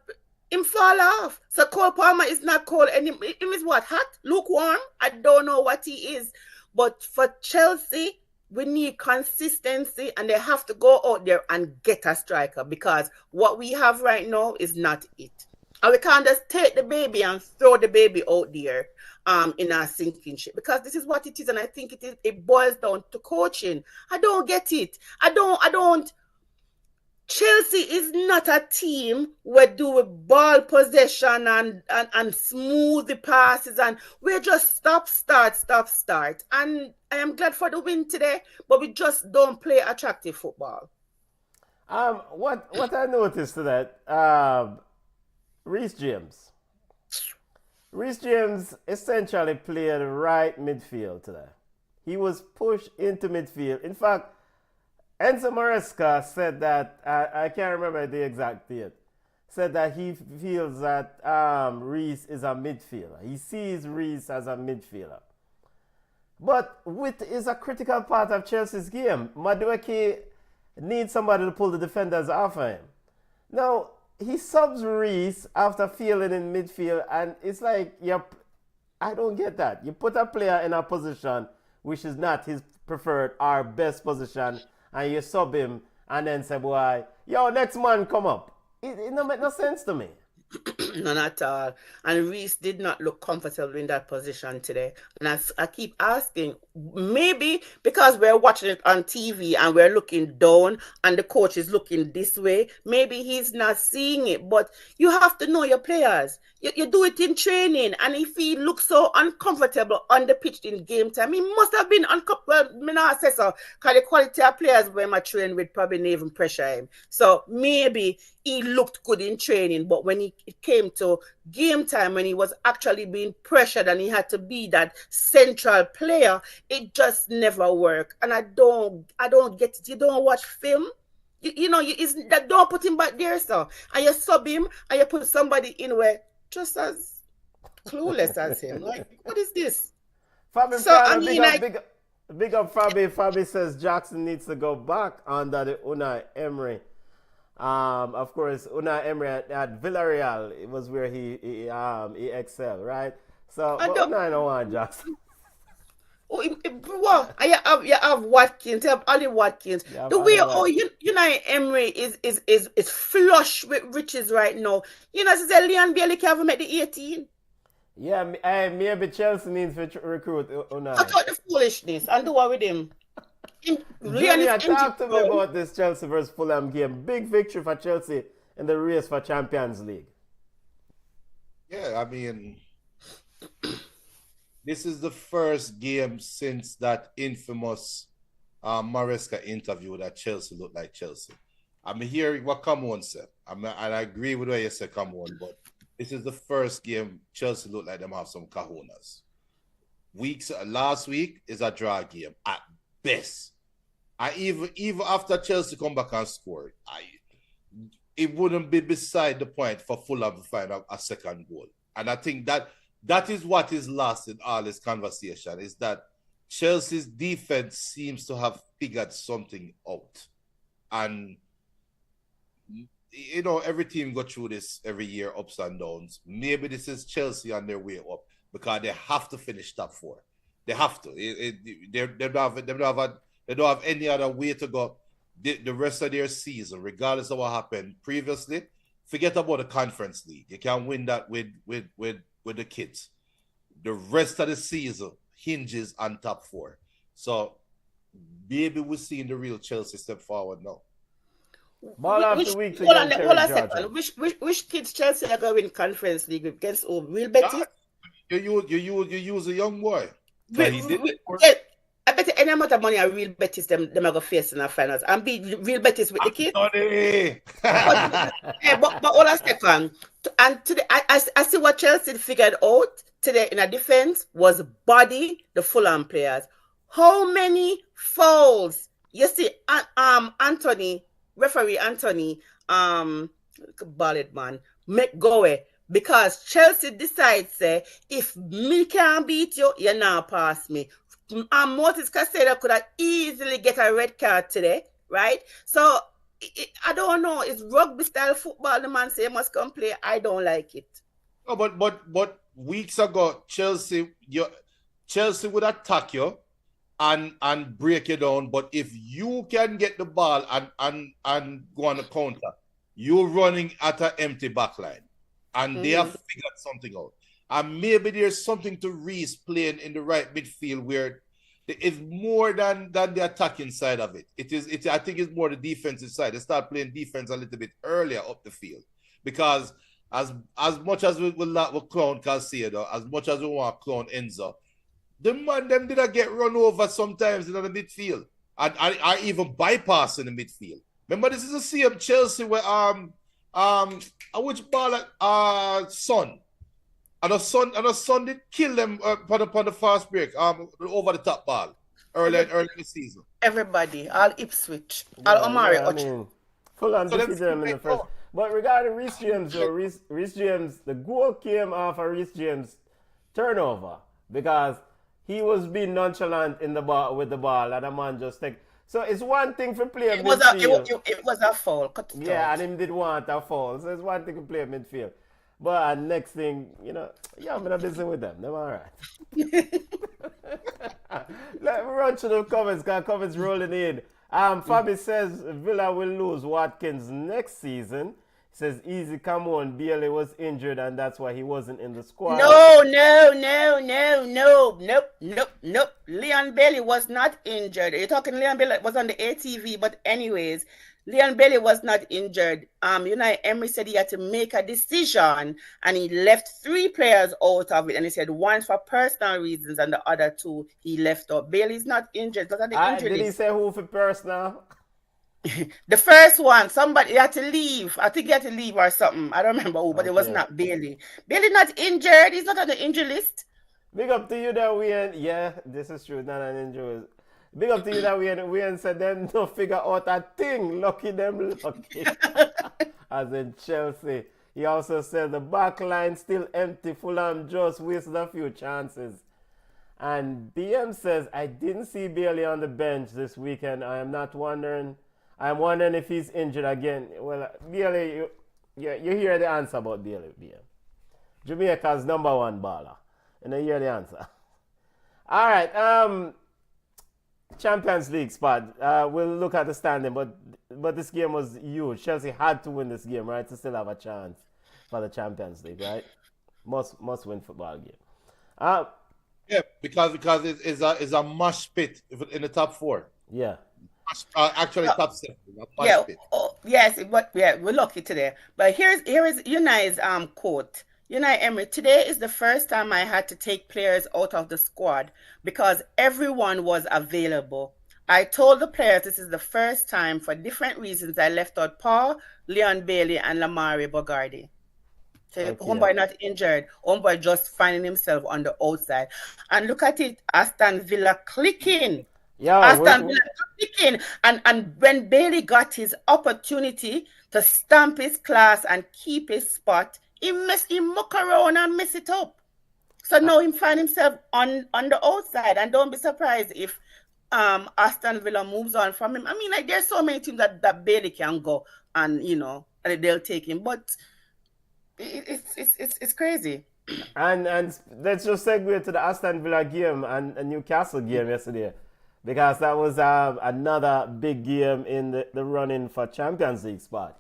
[SPEAKER 4] him fall off. So Cole Palmer is not cold anymore. Him is what? Hot? Lukewarm? I don't know what he is. But for Chelsea, we need consistency and they have to go out there and get a striker because what we have right now is not it. And we can't just take the baby and throw the baby out there in our sinking ship because this is what it is. And I think it boils down to coaching. I don't get it. I don't. Chelsea is not a team where do ball possession and smooth the passes and we're just stop, start. And I am glad for the win today, but we just don't play attractive football.
[SPEAKER 2] What I noticed that Reece James. Reece James essentially played right midfield today. He was pushed into midfield. In fact, Enzo Maresca said that, I can't remember the exact date, said that he feels that Reece is a midfielder. He sees Reece as a midfielder. But width is a critical part of Chelsea's game. Madueke needs somebody to pull the defenders off of him. Now, he subs Reece after failing in midfield, and it's like, I don't get that. You put a player in a position which is not his preferred or best position, and you sub him, and then say, boy, yo, next man come up. It don't make no sense to me.
[SPEAKER 4] None at all. And Reece did not look comfortable in that position today. And I keep asking, maybe because we're watching it on TV and we're looking down and the coach is looking this way, maybe he's not seeing it. But you have to know your players. You do it in training. And if he looks so uncomfortable on the pitch in game time, he must have been uncomfortable. Well, me not say so, because the quality of players when I train with probably didn't even pressure him. So maybe he looked good in training, but when it came to game time, when he was actually being pressured and he had to be that central player, it just never worked. And I don't get it. You don't watch film. Don't put him back there, so. And you sub him and you put somebody in where just as clueless as him. Like, what is this?
[SPEAKER 2] Fabi,
[SPEAKER 4] So, I mean,
[SPEAKER 2] big up Fabi. Fabi says Jackson needs to go back under the Unai Emery. Of course, Unai Emery at Villarreal, it was where he excelled, right? So, but Unai don't want Jackson.
[SPEAKER 4] Well, you have Watkins, you have Ali Watkins. The way Unai Emery is flush with riches right now. You know, say Leon Bailey can't even make the 18.
[SPEAKER 2] Yeah, maybe Chelsea needs to recruit Unai.
[SPEAKER 4] I thought the foolishness and do what with him.
[SPEAKER 2] Junior, talk to me about this Chelsea versus Fulham game. Big victory for Chelsea in the race for Champions League.
[SPEAKER 3] Yeah, I mean, this is the first game since that infamous Maresca interview that Chelsea looked like Chelsea. I'm hearing what Camon said. And I agree with what you said, Camon, but this is the first game Chelsea looked like them have some kahunas. Last week is a draw game at best. Even after Chelsea come back and score, it wouldn't be beside the point for Fulham to find a second goal. And I think that is what is lost in all this conversation, is that Chelsea's defense seems to have figured something out. And you know, every team go through this every year, ups and downs. Maybe this is Chelsea on their way up because they have to finish top 4. They have to. They don't have any other way to go the rest of their season, regardless of what happened previously. Forget about the Conference League. You can win that with the kids. The rest of the season hinges on top 4. So maybe we're seeing the real Chelsea step forward now.
[SPEAKER 2] Ball after week to
[SPEAKER 4] hold on a
[SPEAKER 2] Georgia.
[SPEAKER 4] second. Which kids Chelsea are going to win Conference League against Real Betis?
[SPEAKER 3] You use a young boy.
[SPEAKER 4] I bet any amount of money a Real Betis them are going to face in the finals and beat Real Betis with the kids. but hold on a second. And today, I see what Chelsea figured out today in a defense was body the Fulham players. How many fouls? You see, referee Anthony, ballad man, make go away. Because Chelsea decides, say, if me can't beat you, you're not pass me. Moses Casado could have easily get a red card today, right? So, I don't know. It's rugby style football. The man say you must come play. I don't like it.
[SPEAKER 3] No, but weeks ago, Chelsea would attack you and break you down. But if you can get the ball and go on the counter, you're running at an empty backline. And they have figured something out. And maybe there's something to Reece playing in the right midfield where it's more than the attacking side of it. I think it's more the defensive side. They start playing defense a little bit earlier up the field. Because as much as we clown Casado, as much as we want to clown Enzo, the man them did get run over sometimes in the midfield. And I even bypass in the midfield. Remember, this is the same Chelsea where which ball Son. And the Son did kill them upon the fast break, over the top ball early in the season.
[SPEAKER 4] Everybody, all Ipswich, all Omari.
[SPEAKER 2] I mean, Fulham defeated them in the first. But regarding Reece James, Reece James, the goal came off a Reece James turnover because he was being nonchalant in the ball with the ball, and the man just take. So it's one thing for play midfield.
[SPEAKER 4] It was a foul.
[SPEAKER 2] Yeah, and him did want a foul. So it's one thing to play midfield. But next thing, I'm not busy with them. They're all right. Let me run through the comments, because comments rolling in. Fabi says Villa will lose Watkins next season. He says, easy, come on. Bailey was injured, and that's why he wasn't in the squad.
[SPEAKER 4] No. Leon Bailey was not injured. You're talking Leon Bailey was on the ATV, but anyways, Leon Bailey was not injured. Emery said he had to make a decision, and he left 3 players out of it. And he said one for personal reasons, and the other 2 he left out. Bailey's not injured.
[SPEAKER 2] Did he say who for personal?
[SPEAKER 4] The first one, somebody had to leave. I think he had to leave or something. I don't remember who, but it was not Bailey. Bailey not injured. He's not on the injury list.
[SPEAKER 2] Big up to you that yeah, this is true. Not an injury. Big up to you that we said them no figure out a thing. Lucky them lucky. As in Chelsea. He also said the back line still empty. Fulham just wasted a few chances. And BM says, I didn't see Bailey on the bench this weekend. I'm wondering if he's injured again. Well, Bailey, you hear the answer about Bailey, BM. Jamaica's #1 baller. And you hear the answer. All right. Champions League spot. We'll look at the standing, but this game was huge. Chelsea had to win this game, right, to still have a chance for the Champions League, right? Must win football game.
[SPEAKER 3] Yeah, because it's a mash pit in the top 4.
[SPEAKER 2] Yeah.
[SPEAKER 3] Actually, top 7.
[SPEAKER 4] Yeah. Yes, but we're lucky today. But here is Unai's quote. Unai Emery, today is the first time I had to take players out of the squad because everyone was available. I told the players this is the first time for different reasons I left out Paul, Leon Bailey, and Lamari Bogardi. So Homeboy not injured. Homeboy just finding himself on the outside. And look at it, Aston Villa clicking.
[SPEAKER 2] Yeah,
[SPEAKER 4] Aston Villa clicking. And when Bailey got his opportunity to stamp his class and keep his spot, he muck around and mess it up. So now he find himself on the outside. And don't be surprised if Aston Villa moves on from him. I mean, like there's so many teams that barely can go and and they'll take him, but it's crazy.
[SPEAKER 2] And let's just segue to the Aston Villa game and Newcastle game yesterday, because that was another big game in the running for Champions League spot.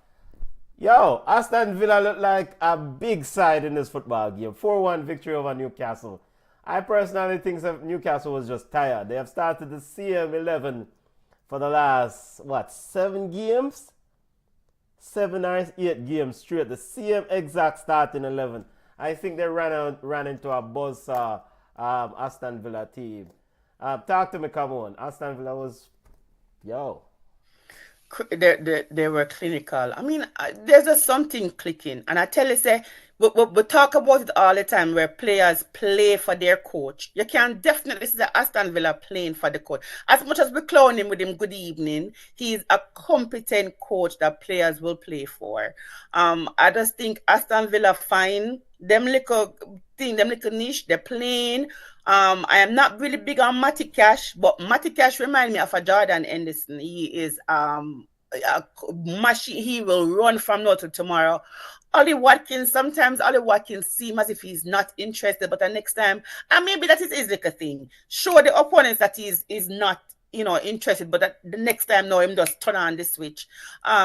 [SPEAKER 2] Yo, Aston Villa looked like a big side in this football game. 4-1 victory over Newcastle. I personally think that Newcastle was just tired. They have started the same 11 for the last, 7 games? 7 or 8 games straight. The same exact starting 11. I think they ran into a buzzsaw Aston Villa team. Talk to me, come on. Aston Villa was, yo.
[SPEAKER 4] They were clinical. I mean, there's just something clicking. And I tell you, say, we talk about it all the time where players play for their coach. You can definitely see the Aston Villa playing for the coach. As much as we clown him with him good evening, he's a competent coach that players will play for. I just think Aston Villa find them little niche, they're playing. I am not really big on Matty Cash, but Matty Cash remind me of a Jordan Henderson. He is a machine. He will run from now to tomorrow. Sometimes Ollie Watkins seems as if he's not interested, but the next time, and maybe that is his little thing. Show the opponents that he's not interested, but the next time, no, him just turn on the switch.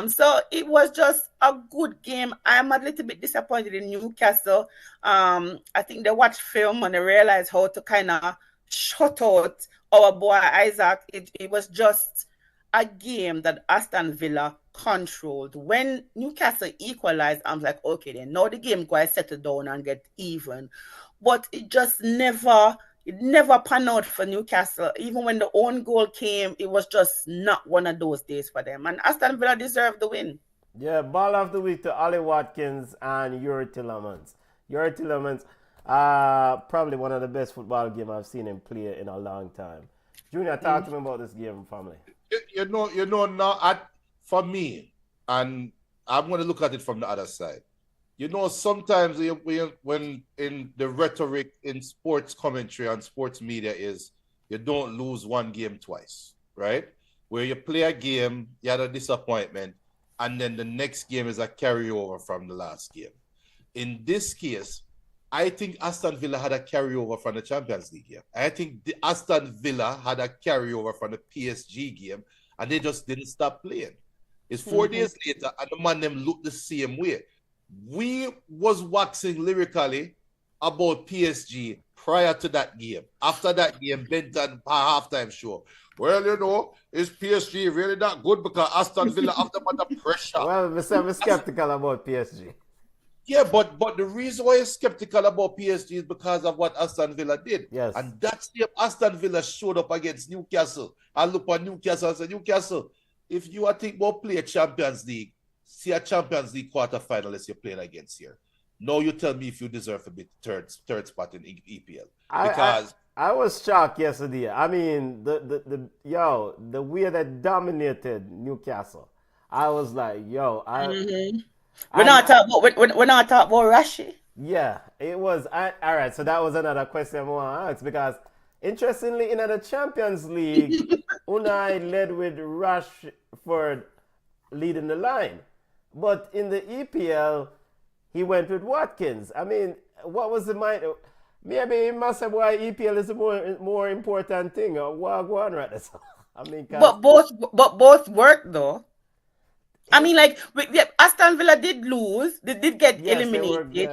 [SPEAKER 4] So it was just a good game. I'm a little bit disappointed in Newcastle. I think they watched film and they realized how to kind of shut out our boy Isaac. It was just a game that Aston Villa controlled. When Newcastle equalized, I'm like, okay, then now the game go settle down and get even. But it just never panned out for Newcastle. Even when the own goal came, it was just not one of those days for them. And Aston Villa deserved the win.
[SPEAKER 2] Yeah, ball of the week to Ollie Watkins and Yuri Tillemans. Yuri Tillemans, probably one of the best football games I've seen him play in a long time. Junior, talk to me about this game, family.
[SPEAKER 3] Now, for me, and I'm going to look at it from the other side. Sometimes when in the rhetoric in sports commentary and sports media is you don't lose one game twice, right? Where you play a game, you had a disappointment, and then the next game is a carryover from the last game. In this case, I think Aston Villa had a carryover from the Champions League game. I think the Aston Villa had a carryover from the PSG game, and they just didn't stop playing. It's 4 days later, and the man them look the same way. We was waxing lyrically about PSG prior to that game. After that game, Benton halftime show. Well, is PSG really that good because Aston Villa have them under pressure?
[SPEAKER 2] Well, I'm skeptical about PSG.
[SPEAKER 3] Yeah, but the reason why you're skeptical about PSG is because of what Aston Villa did.
[SPEAKER 2] Yes.
[SPEAKER 3] And that's the Aston Villa showed up against Newcastle. I look at Newcastle and say, Newcastle, if you are thinking about play a Champions League, see a Champions League quarterfinalist you're playing against here. Now you tell me if you deserve to be third spot in EPL. Because
[SPEAKER 2] I was shocked yesterday. I mean, the way that dominated Newcastle. I was like,
[SPEAKER 4] We're not talking about Rashi.
[SPEAKER 2] Yeah, it was. All right, so that was another question I want to ask, because interestingly, in the Champions League, Unai led with Rashford leading the line. But in the EPL, he went with Watkins. I mean, what was the mind? Maybe he must have why EPL is a more important thing. Or what going right there. I mean,
[SPEAKER 4] but both worked though. I mean, like Aston Villa did lose. They did get eliminated.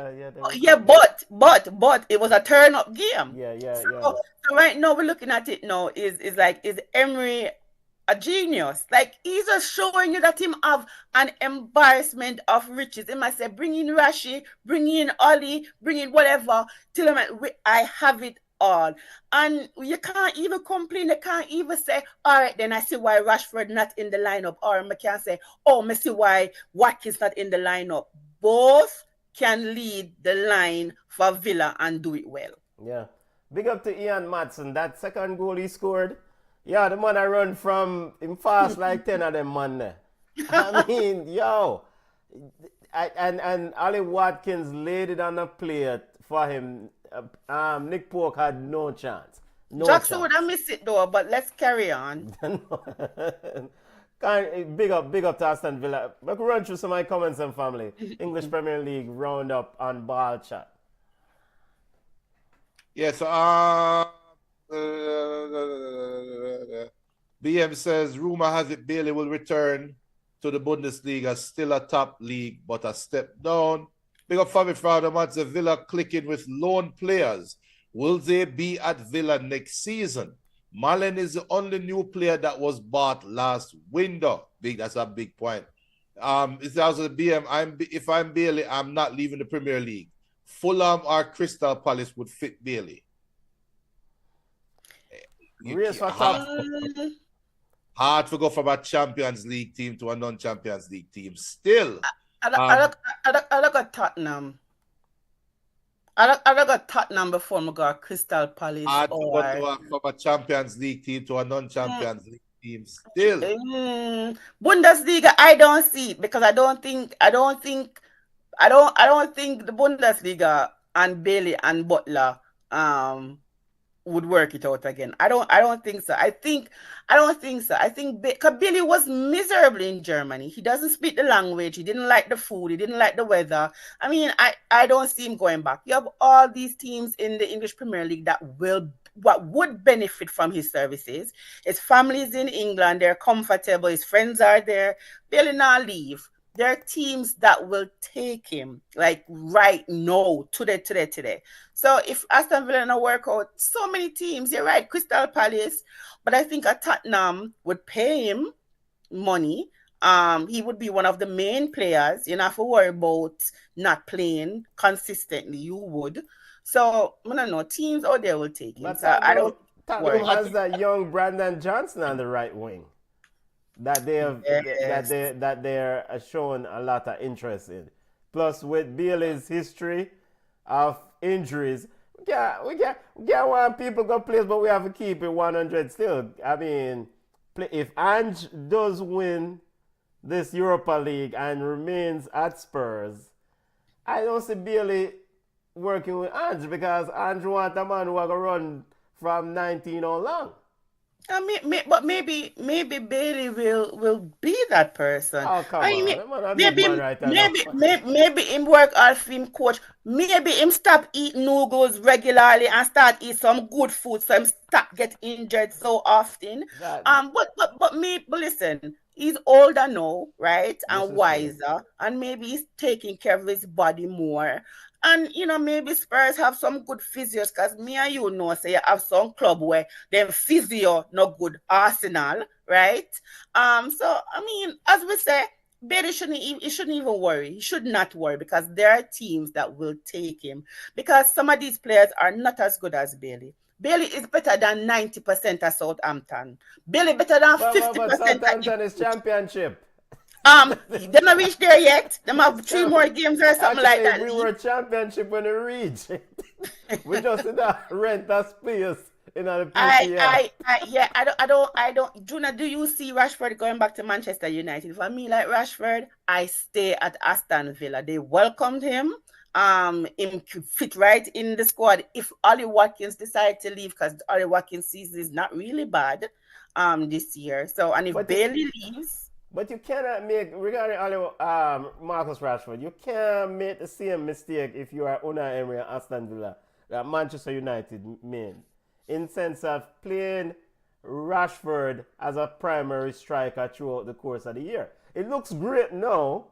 [SPEAKER 4] But it was a turn-up game. So right now we're looking at it now. Is Emery a genius? Like, he's just showing you that him have an embarrassment of riches. He might say, bring in Rashi, bring in Ollie, bring in whatever. Tell him I have it all. And you can't even complain. You can't even say, all right, then I see why Rashford not in the lineup. Or I can say, I see why Watkins not in the lineup. Both can lead the line for Villa and do it well.
[SPEAKER 2] Yeah. Big up to Ian Madsen. That second goal he scored. Yeah, the man I run from him fast like 10 of them man there. I mean, and Ollie Watkins laid it on the plate for him. Nick Pope had no chance. No
[SPEAKER 4] Jackson would
[SPEAKER 2] chance.
[SPEAKER 4] have missed it though, but let's carry on.
[SPEAKER 2] Big up to Aston Villa. I could run through some of my comments and family. English Premier League roundup on ball chat.
[SPEAKER 3] Yes. BM says, rumor has it Bailey will return to the Bundesliga, still a top league, but a step down. Big up Fabi Fraudemann, the Villa clicking with loan players. Will they be at Villa next season? Molynes is the only new player that was bought last window. That's a big point. It's also the BM. If I'm Bailey, I'm not leaving the Premier League. Fulham or Crystal Palace would fit Bailey. Hard to go from a Champions League team to a non-Champions League team. Still,
[SPEAKER 4] I look at Tottenham. I look at Tottenham before I go Crystal Palace.
[SPEAKER 3] Hard to go from a Champions League team to a non-Champions League team. Still,
[SPEAKER 4] Bundesliga, I don't see it because I don't think the Bundesliga and Bailey and Butler would work it out again. I don't think so. I think because Billy was miserable in Germany. He doesn't speak the language. He didn't like the food. He didn't like the weather. I mean, I don't see him going back. You have all these teams in the English Premier League that would benefit from his services. His family's in England. They're comfortable. His friends are there. Billy not leave. There are teams that will take him like right now, today. So if Aston Villa don't work out, so many teams, you're right, Crystal Palace, but I think a Tottenham would pay him money. He would be one of the main players. You don't have to worry about not playing consistently. You would. So I don't know, teams out there will take him.
[SPEAKER 2] But
[SPEAKER 4] so I don't
[SPEAKER 2] Tottenham has that young Brandon Johnson on the right wing. That they have that they're showing a lot of interest in. Plus, with Bailey's history of injuries, we can't want people go place, but we have to keep it 100 still. I mean, if Ange does win this Europa League and remains at Spurs, I don't see Bailey working with Ange because Ange wants a man who will run from 19 on long.
[SPEAKER 4] But maybe Bailey will be that person.
[SPEAKER 2] Oh, come on.
[SPEAKER 4] Maybe him work as film coach. Maybe him stop eating noodles regularly and start eat some good food so him stop get injured so often. But listen, he's older now, right? And wiser. And maybe he's taking care of his body more. And, maybe Spurs have some good physios because me and you know, say you have some club where them physio not good. Arsenal, right? So, I mean, as we say, Bailey shouldn't even worry. He should not worry because there are teams that will take him because some of these players are not as good as Bailey. Bailey is better than 90% of Southampton. Bailey better than 50%.
[SPEAKER 2] But Southampton is championship.
[SPEAKER 4] They not reached there yet. They have 3 more games or something like that.
[SPEAKER 2] We were championship when we reached. We just did that rent that space in the PPL.
[SPEAKER 4] I don't. Juna, do you see Rashford going back to Manchester United? For me, like Rashford, I stay at Aston Villa. They welcomed him. Him fit right in the squad. If Ollie Watkins decide to leave, because Ollie Watkins' season is not really bad this year. So, and if Bailey leaves.
[SPEAKER 2] But you cannot make, regarding Marcus Rashford, you can't make the same mistake if you are Unai Emery and Aston Villa that Manchester United made. In sense of playing Rashford as a primary striker throughout the course of the year. It looks great now,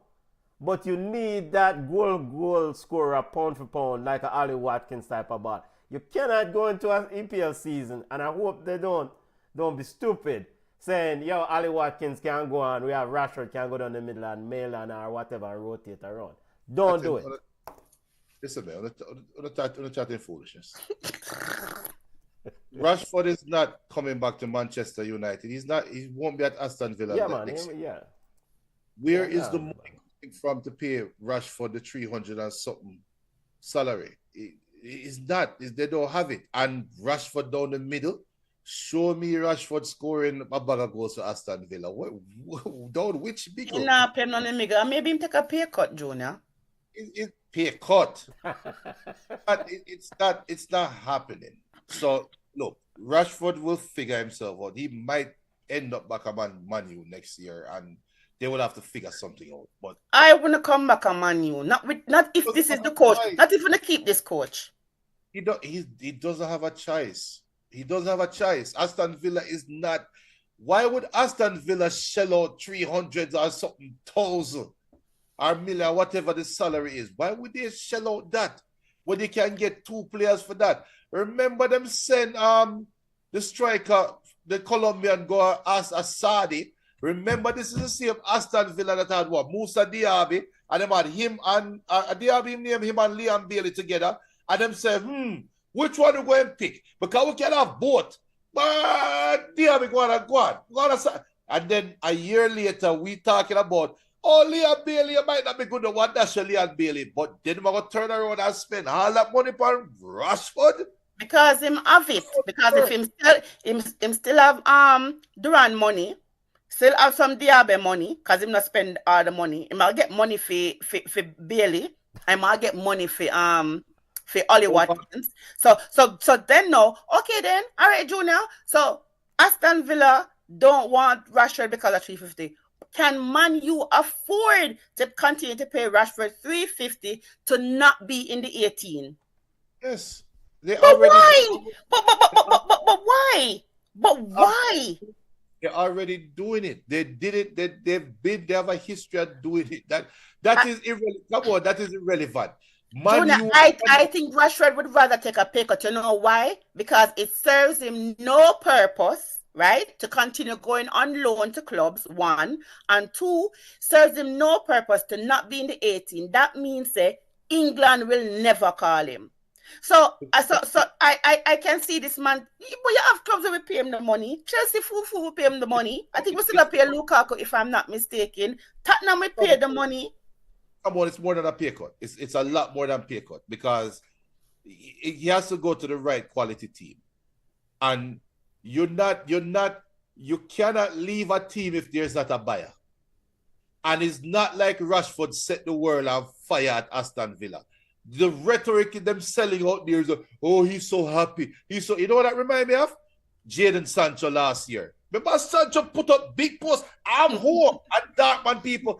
[SPEAKER 2] but you need that goal scorer pound for pound like a Ollie Watkins type of ball. You cannot go into an EPL season, and I hope they don't be stupid, saying, yo, Ollie Watkins can go on, we have Rashford can go down the middle and Milan or whatever and rotate around. Don't do it.
[SPEAKER 3] Listen, man, I'm chatting foolishness. Rashford is not coming back to Manchester United. He won't be at Aston Villa.
[SPEAKER 2] Yeah, man.
[SPEAKER 3] Where is the money coming from to pay Rashford the 300 and something salary? It's not. They don't have it. And Rashford down the middle. Show me Rashford scoring a bag of goals for Aston Villa. Down which big?
[SPEAKER 4] Nah, pay on the middle. Maybe him take a pay cut, Junior.
[SPEAKER 3] It pay cut. But it's not happening. So look, Rashford will figure himself out. He might end up back at Man U next year, and they will have to figure something out. But
[SPEAKER 4] I want to come back on Man U. Not if this is the coach. Not if to keep this coach.
[SPEAKER 3] He doesn't have a choice. He doesn't have a choice. Aston Villa is not. Why would Aston Villa shell out 300 or something thousand or million, whatever the salary is? Why would they shell out that when they can get 2 players for that? Remember them send the striker, the Colombian, go ask Asadi. Remember, this is the same Aston Villa that had what? Musa Diaby, and them had him and Diaby named him and Liam Bailey together, and them say, which one we go and pick? Because we can have both. But Diaby go on. And then a year later, we talking about, Liam Bailey, you might not be good to one dash Liam Bailey, but then we're going to turn around and spend all that money for Rashford?
[SPEAKER 4] Because him have it. Because if him still have Duran money, still have some Diaby money, because him not spend all the money. He might get money for Bailey. I might get money for Ollie Watkins. So then no. Okay then. All right, Junior. So Aston Villa don't want Rashford because of 350. Can Man U afford to continue to pay Rashford 350 to not be in the 18?
[SPEAKER 3] Yes.
[SPEAKER 4] But why? But why? But why?
[SPEAKER 3] They're already doing it. They did it. They have a history of doing it. That is irrelevant. Come on, that is irrelevant.
[SPEAKER 4] I think Rashford would rather take a pay cut. You know why? Because it serves him no purpose, right? To continue going on loan to clubs, 1. And 2, serves him no purpose to not be in the 18. That means England will never call him. So I can see this man. But you have clubs that will pay him the money. Chelsea Fufu will pay him the money. I think we still pay Lukaku, if I'm not mistaken. Tottenham will pay the money.
[SPEAKER 3] Come on, it's more than a pay cut. It's a lot more than pay cut, because he has to go to the right quality team. And you cannot leave a team if there's not a buyer. And it's not like Rashford set the world on fire at Aston Villa. The rhetoric in them selling out there is, he's so happy. You know what that reminds me of? Jadon Sancho last year. Remember Sancho put up big posts, I'm home, and Darkman people,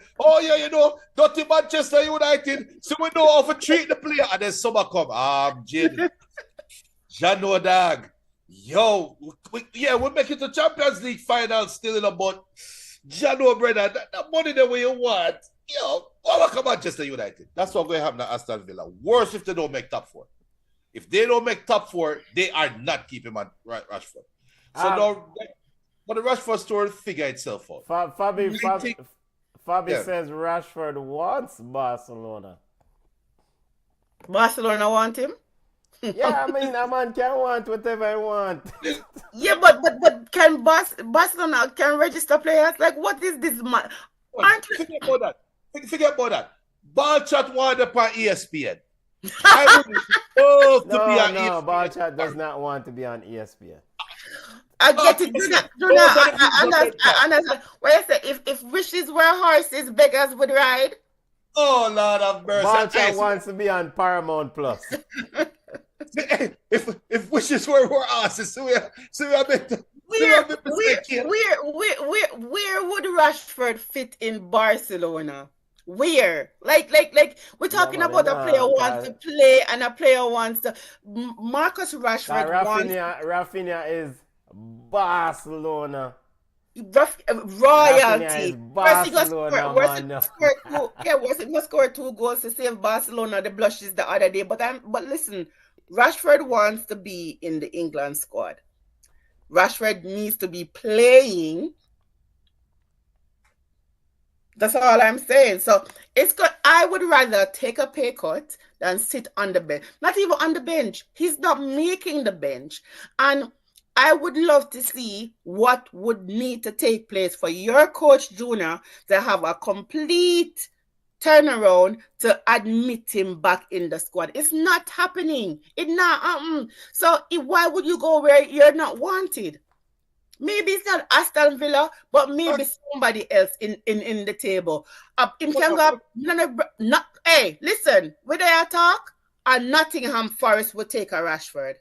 [SPEAKER 3] dirty Manchester United, so we know how to treat the player. And then summer come, Jadon, Jano Dag, we'll make it to Champions League final still in about Jano, brother, that money the way you want. Welcome Manchester United. That's what's going to happen at Aston Villa. Worse if they don't make top 4. If they don't make top 4, they are not keeping Rashford. So but the Rashford story figure itself out.
[SPEAKER 2] Fabi says Rashford wants Barcelona.
[SPEAKER 4] Barcelona want him?
[SPEAKER 2] Yeah, I mean, a man can want whatever he want.
[SPEAKER 4] Yeah, but can Barcelona can register players? Like, what is this man?
[SPEAKER 3] Forget about that. Ball chat wanted upon ESPN. I would love to be on ESPN.
[SPEAKER 2] No, Ball chat does not want to be on ESPN.
[SPEAKER 4] I get it. I understand. Where I say, if wishes were horses, beggars would ride.
[SPEAKER 3] Oh, Lord of mercy.
[SPEAKER 2] Ball chat wants to be on Paramount Plus.
[SPEAKER 3] If wishes were horses, so we are better.
[SPEAKER 4] Where would Rashford fit in Barcelona? Where? Like we're talking about a player wants to play and a player wants to. Marcus Rashford
[SPEAKER 2] Rafinha is Barcelona.
[SPEAKER 4] Royalty.
[SPEAKER 2] Barcelona,
[SPEAKER 4] was he scored 2 goals to save Barcelona the blushes the other day? But listen, Rashford wants to be in the England squad. Rashford needs to be playing. That's all I'm saying. So it's good. I would rather take a pay cut than sit on the bench. Not even on the bench. He's not making the bench. And I would love to see what would need to take place for your coach, Junior, to have a complete turnaround to admit him back in the squad. It's not happening. It's not. So why would you go where you're not wanted? Maybe it's not Aston Villa, but maybe somebody else in the table. Hey, listen, when they talk, and Nottingham Forest will take a Rashford.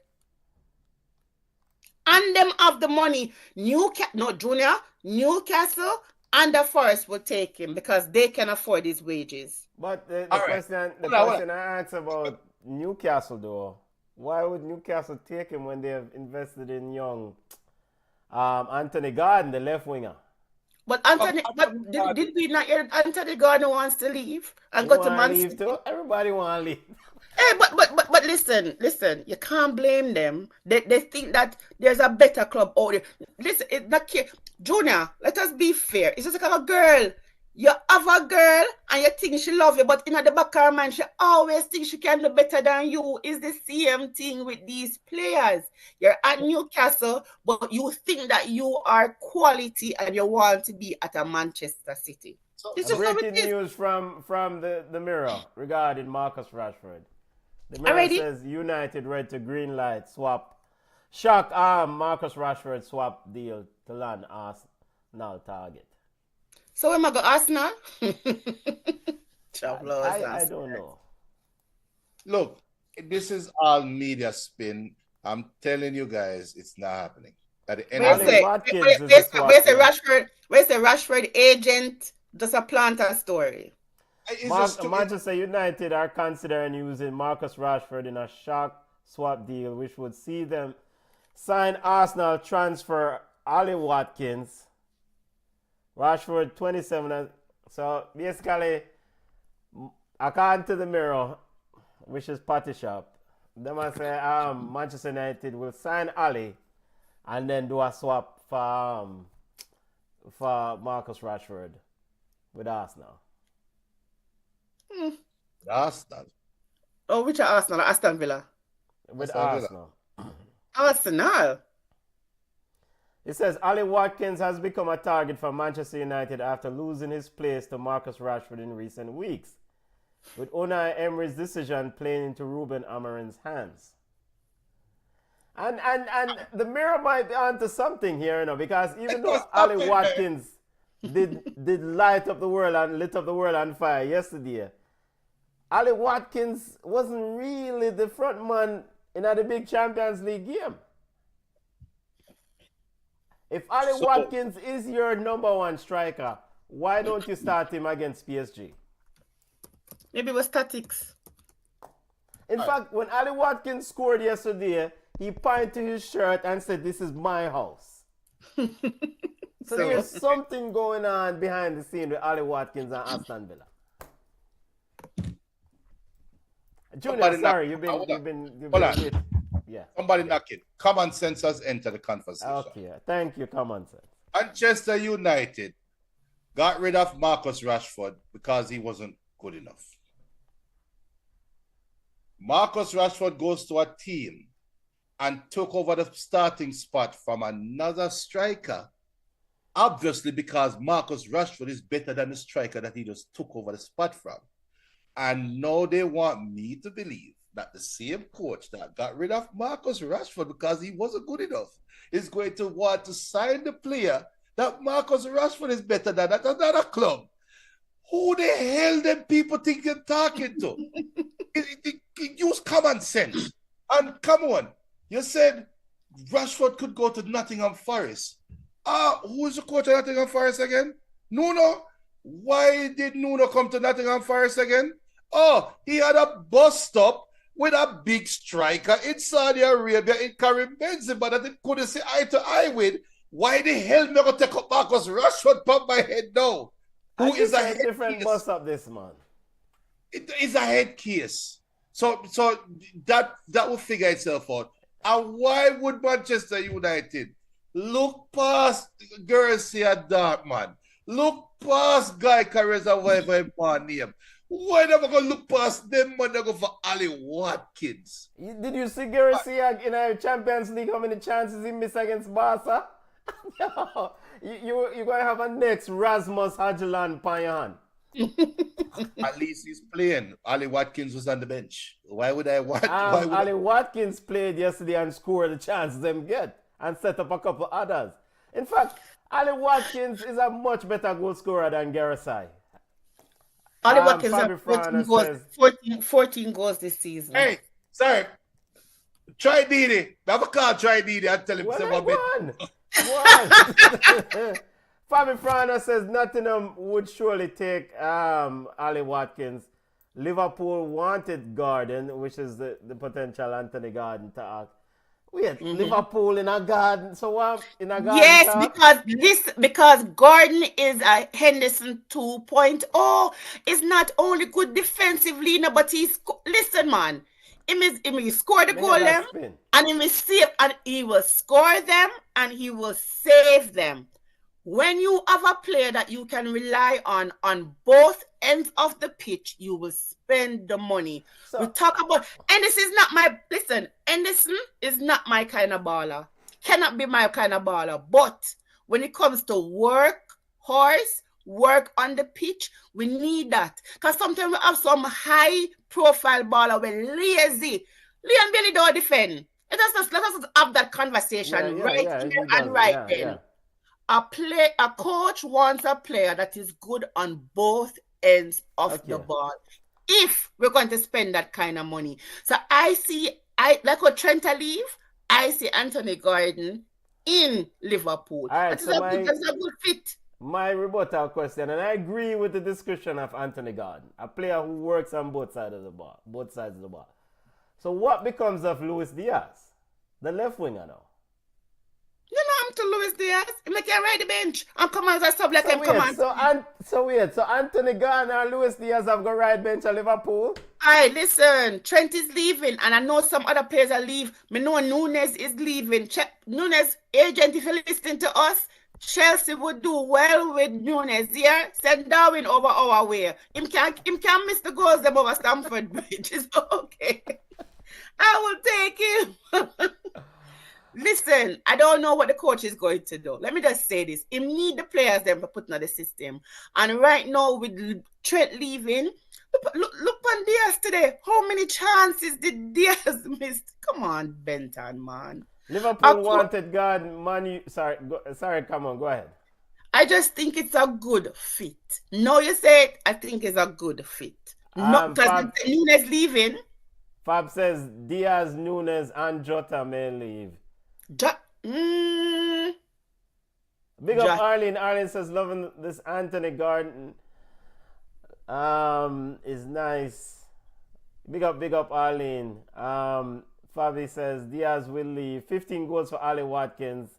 [SPEAKER 4] and them have the money. Newcastle and the Forest will take him because they can afford his wages.
[SPEAKER 2] But the
[SPEAKER 3] All right.
[SPEAKER 2] question I asked about Newcastle though, why would Newcastle take him when they have invested in young Anthony Gordon, the left winger?
[SPEAKER 4] But did we not hear Anthony Gordon wants to leave and
[SPEAKER 2] You
[SPEAKER 4] go to
[SPEAKER 2] wanna
[SPEAKER 4] Man
[SPEAKER 2] leave
[SPEAKER 4] City?
[SPEAKER 2] too? Everybody want to leave.
[SPEAKER 4] Hey, but listen, you can't blame them. They think that there's a better club out there. Listen, it's not Junior, let us be fair. It's just like a girl. You have a girl and you think she love you, but in the back of her mind, she always thinks she can do better than you. It's the same thing with these players. You're at Newcastle, but you think that you are quality and you want to be at a Manchester City. It's just how it
[SPEAKER 2] Breaking
[SPEAKER 4] is.
[SPEAKER 2] news from the Mirror regarding Marcus Rashford. The Mirror
[SPEAKER 4] Already?
[SPEAKER 2] says United red to green light swap. Shock Marcus Rashford swap deal to land Arsenal target.
[SPEAKER 4] So am I go Arsenal?
[SPEAKER 2] I don't know.
[SPEAKER 3] Look, this is all media spin. I'm telling you guys, it's not happening. At the end of the day,
[SPEAKER 4] Where's the Rashford agent? Just a planter story.
[SPEAKER 2] Manchester United are considering using Marcus Rashford in a shock swap deal, which would see them sign Arsenal transfer Ollie Watkins. Rashford 27. So basically, according to the Mirror, which is Party Shop, they must say Manchester United will sign Ali and then do a swap for Marcus Rashford with Arsenal.
[SPEAKER 3] Arsenal.
[SPEAKER 4] Oh, which are Arsenal? Aston Villa.
[SPEAKER 2] With Arsenal.
[SPEAKER 4] Arsenal.
[SPEAKER 2] It says Ali Watkins has become a target for Manchester United after losing his place to Marcus Rashford in recent weeks, with Unai Emery's decision playing into Ruben Amorim's hands. And the Mirror might be onto something here, you know, because even though Ali Watkins did light up the world and lit up the world on fire yesterday, Ali Watkins wasn't really the front man in the big Champions League game. If Ali Watkins is your number one striker, why don't you start him against PSG?
[SPEAKER 4] Maybe it was tactics.
[SPEAKER 2] In fact, when Ali Watkins scored yesterday, he pointed to his shirt and said, "This is my house." So there's something going on behind the scene with Ali Watkins and Aston Villa. Junior, sorry, you've been with. Yeah.
[SPEAKER 3] Somebody knocking. Common sense has entered the conversation.
[SPEAKER 2] Okay, thank you, common sense.
[SPEAKER 3] Manchester United got rid of Marcus Rashford because he wasn't good enough. Marcus Rashford goes to a team and took over the starting spot from another striker. Obviously, because Marcus Rashford is better than the striker that he just took over the spot from. And now they want me to believe that the same coach that got rid of Marcus Rashford because he wasn't good enough is going to want to sign the player that Marcus Rashford is better than at another club. Who the hell them people think you're talking to? Use common sense. And come on, you said Rashford could go to Nottingham Forest. Who is the coach of Nottingham Forest again? Nuno. Why did Nuno come to Nottingham Forest again? Oh, he had a bus stop with a big striker in Saudi Arabia in Karim Benzema that he couldn't see eye to eye with. Why the hell am I going to take up Marcus Rashford pop my head now? Who is a head
[SPEAKER 2] different
[SPEAKER 3] case?
[SPEAKER 2] Bus up this man?
[SPEAKER 3] It is a head case. So that will figure itself out. And why would Manchester United look past Garcia Dartman? Look past Guy Carreza, whatever his name. Why never gonna look past them when they go for Ali Watkins?
[SPEAKER 2] Did you see Garcia in a Champions League? How many chances he missed against Barca? You're gonna have a next Rasmus Hageland on your hand.
[SPEAKER 3] At least he's playing. Ali Watkins was on the bench. Why would I watch?
[SPEAKER 2] Ali Watkins played yesterday and scored the chances them get and set up a couple others. In fact, Ali Watkins is a much better goal scorer than Garcia.
[SPEAKER 4] Ali Watkins has 14 goals this season.
[SPEAKER 3] Hey, sorry. Try Didi. Have a call, try Didi. I tell him
[SPEAKER 2] Well,
[SPEAKER 3] say
[SPEAKER 2] like
[SPEAKER 3] one bit.
[SPEAKER 2] one. Fabi Frano says Nottingham would surely take Ali Watkins. Liverpool wanted Gordon, which is the potential Anthony Gordon talk. Wait, Liverpool in a garden. So what in a garden?
[SPEAKER 4] Yes,
[SPEAKER 2] talk?
[SPEAKER 4] because Gordon is a Henderson 2.0. Is not only good defensively, no, but listen, man. He score the goal them, and he will save, and he will score them, and he will save them. When you have a player that you can rely on both ends of the pitch, you will spend the money.
[SPEAKER 2] So,
[SPEAKER 4] we talk about, and this is not my, listen, Anderson is not my kind of baller. Cannot be my kind of baller. But when it comes to work on the pitch, we need that. Because sometimes we have some high-profile baller we're lazy. Leon Bailey don't defend. Let us have that conversation right then. A coach wants a player that is good on both ends of the ball. If we're going to spend that kind of money. So like what Trenta leave, I see Anthony Gordon in Liverpool.
[SPEAKER 2] Right,
[SPEAKER 4] that's a good fit.
[SPEAKER 2] My rebuttal question, and I agree with the description of Anthony Gordon, a player who works on both sides of the ball. So what becomes of Luis Diaz, the left winger now?
[SPEAKER 4] You know, I'm to Luis Diaz. I'm like, yeah, ride the bench. I'm coming as a sub, let him come on.
[SPEAKER 2] So Anthony Gordon and Luis Diaz have got ride bench at Liverpool?
[SPEAKER 4] Aye, listen, Trent is leaving, and I know some other players are leaving. Me know Nunes is leaving. Nunes agent, if you're listening to us, Chelsea would do well with Nunes here. Send Darwin over our way. Him can't miss the goals them over Stamford Bridge. It's okay. I will take him. Listen, I don't know what the coach is going to do. Let me just say this. He need the players them for putting on the system. And right now, with Trent leaving, look on Diaz today. How many chances did Diaz miss? Come on, Benton, man.
[SPEAKER 2] Liverpool wanted Gordon, sorry, come on, go ahead.
[SPEAKER 4] I just think it's a good fit. No, you said I think it's a good fit. No, because Nunes leaving.
[SPEAKER 2] Fab says Diaz, Nunes, and Jota may leave. Big up Arlene. Arlene says loving this Anthony Gordon. Is nice. Big up Arlene. Fabi says Diaz will leave. 15 goals for Ali Watkins.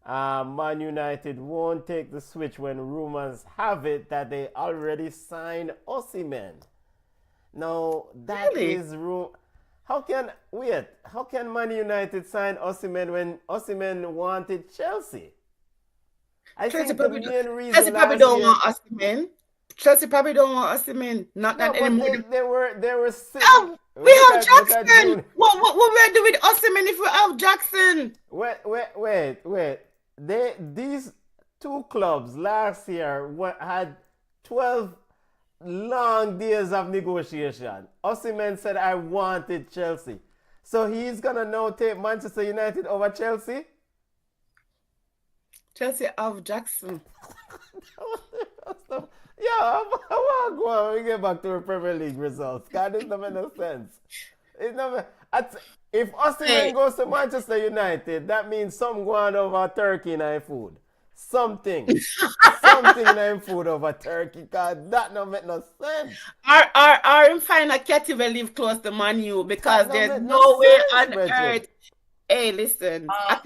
[SPEAKER 2] Man United won't take the switch when rumors have it that they already signed Osimhen. Now that is How can Man United sign Osimhen when Osimhen wanted Chelsea?
[SPEAKER 4] Chelsea probably don't want Osimhen. Chelsea probably don't want Osimhen. Not that anymore.
[SPEAKER 2] They were sick.
[SPEAKER 4] Oh, we have Jackson. What we do with Osimhen if we have Jackson?
[SPEAKER 2] Wait. These two clubs last year had 12 long days of negotiation. Osimhen said, I wanted Chelsea. So he's going to now take Manchester United over Chelsea?
[SPEAKER 4] Chelsea have Jackson.
[SPEAKER 2] Yeah, I want to go on. We get back to the Premier League results. God, this doesn't make no sense. If Osimhen goes to Manchester United, that means something going over Turkey in our food. Something in food over Turkey, because that don't make no sense.
[SPEAKER 4] Our final Katy will live close to Man U because there's no way on earth. Hey, listen. I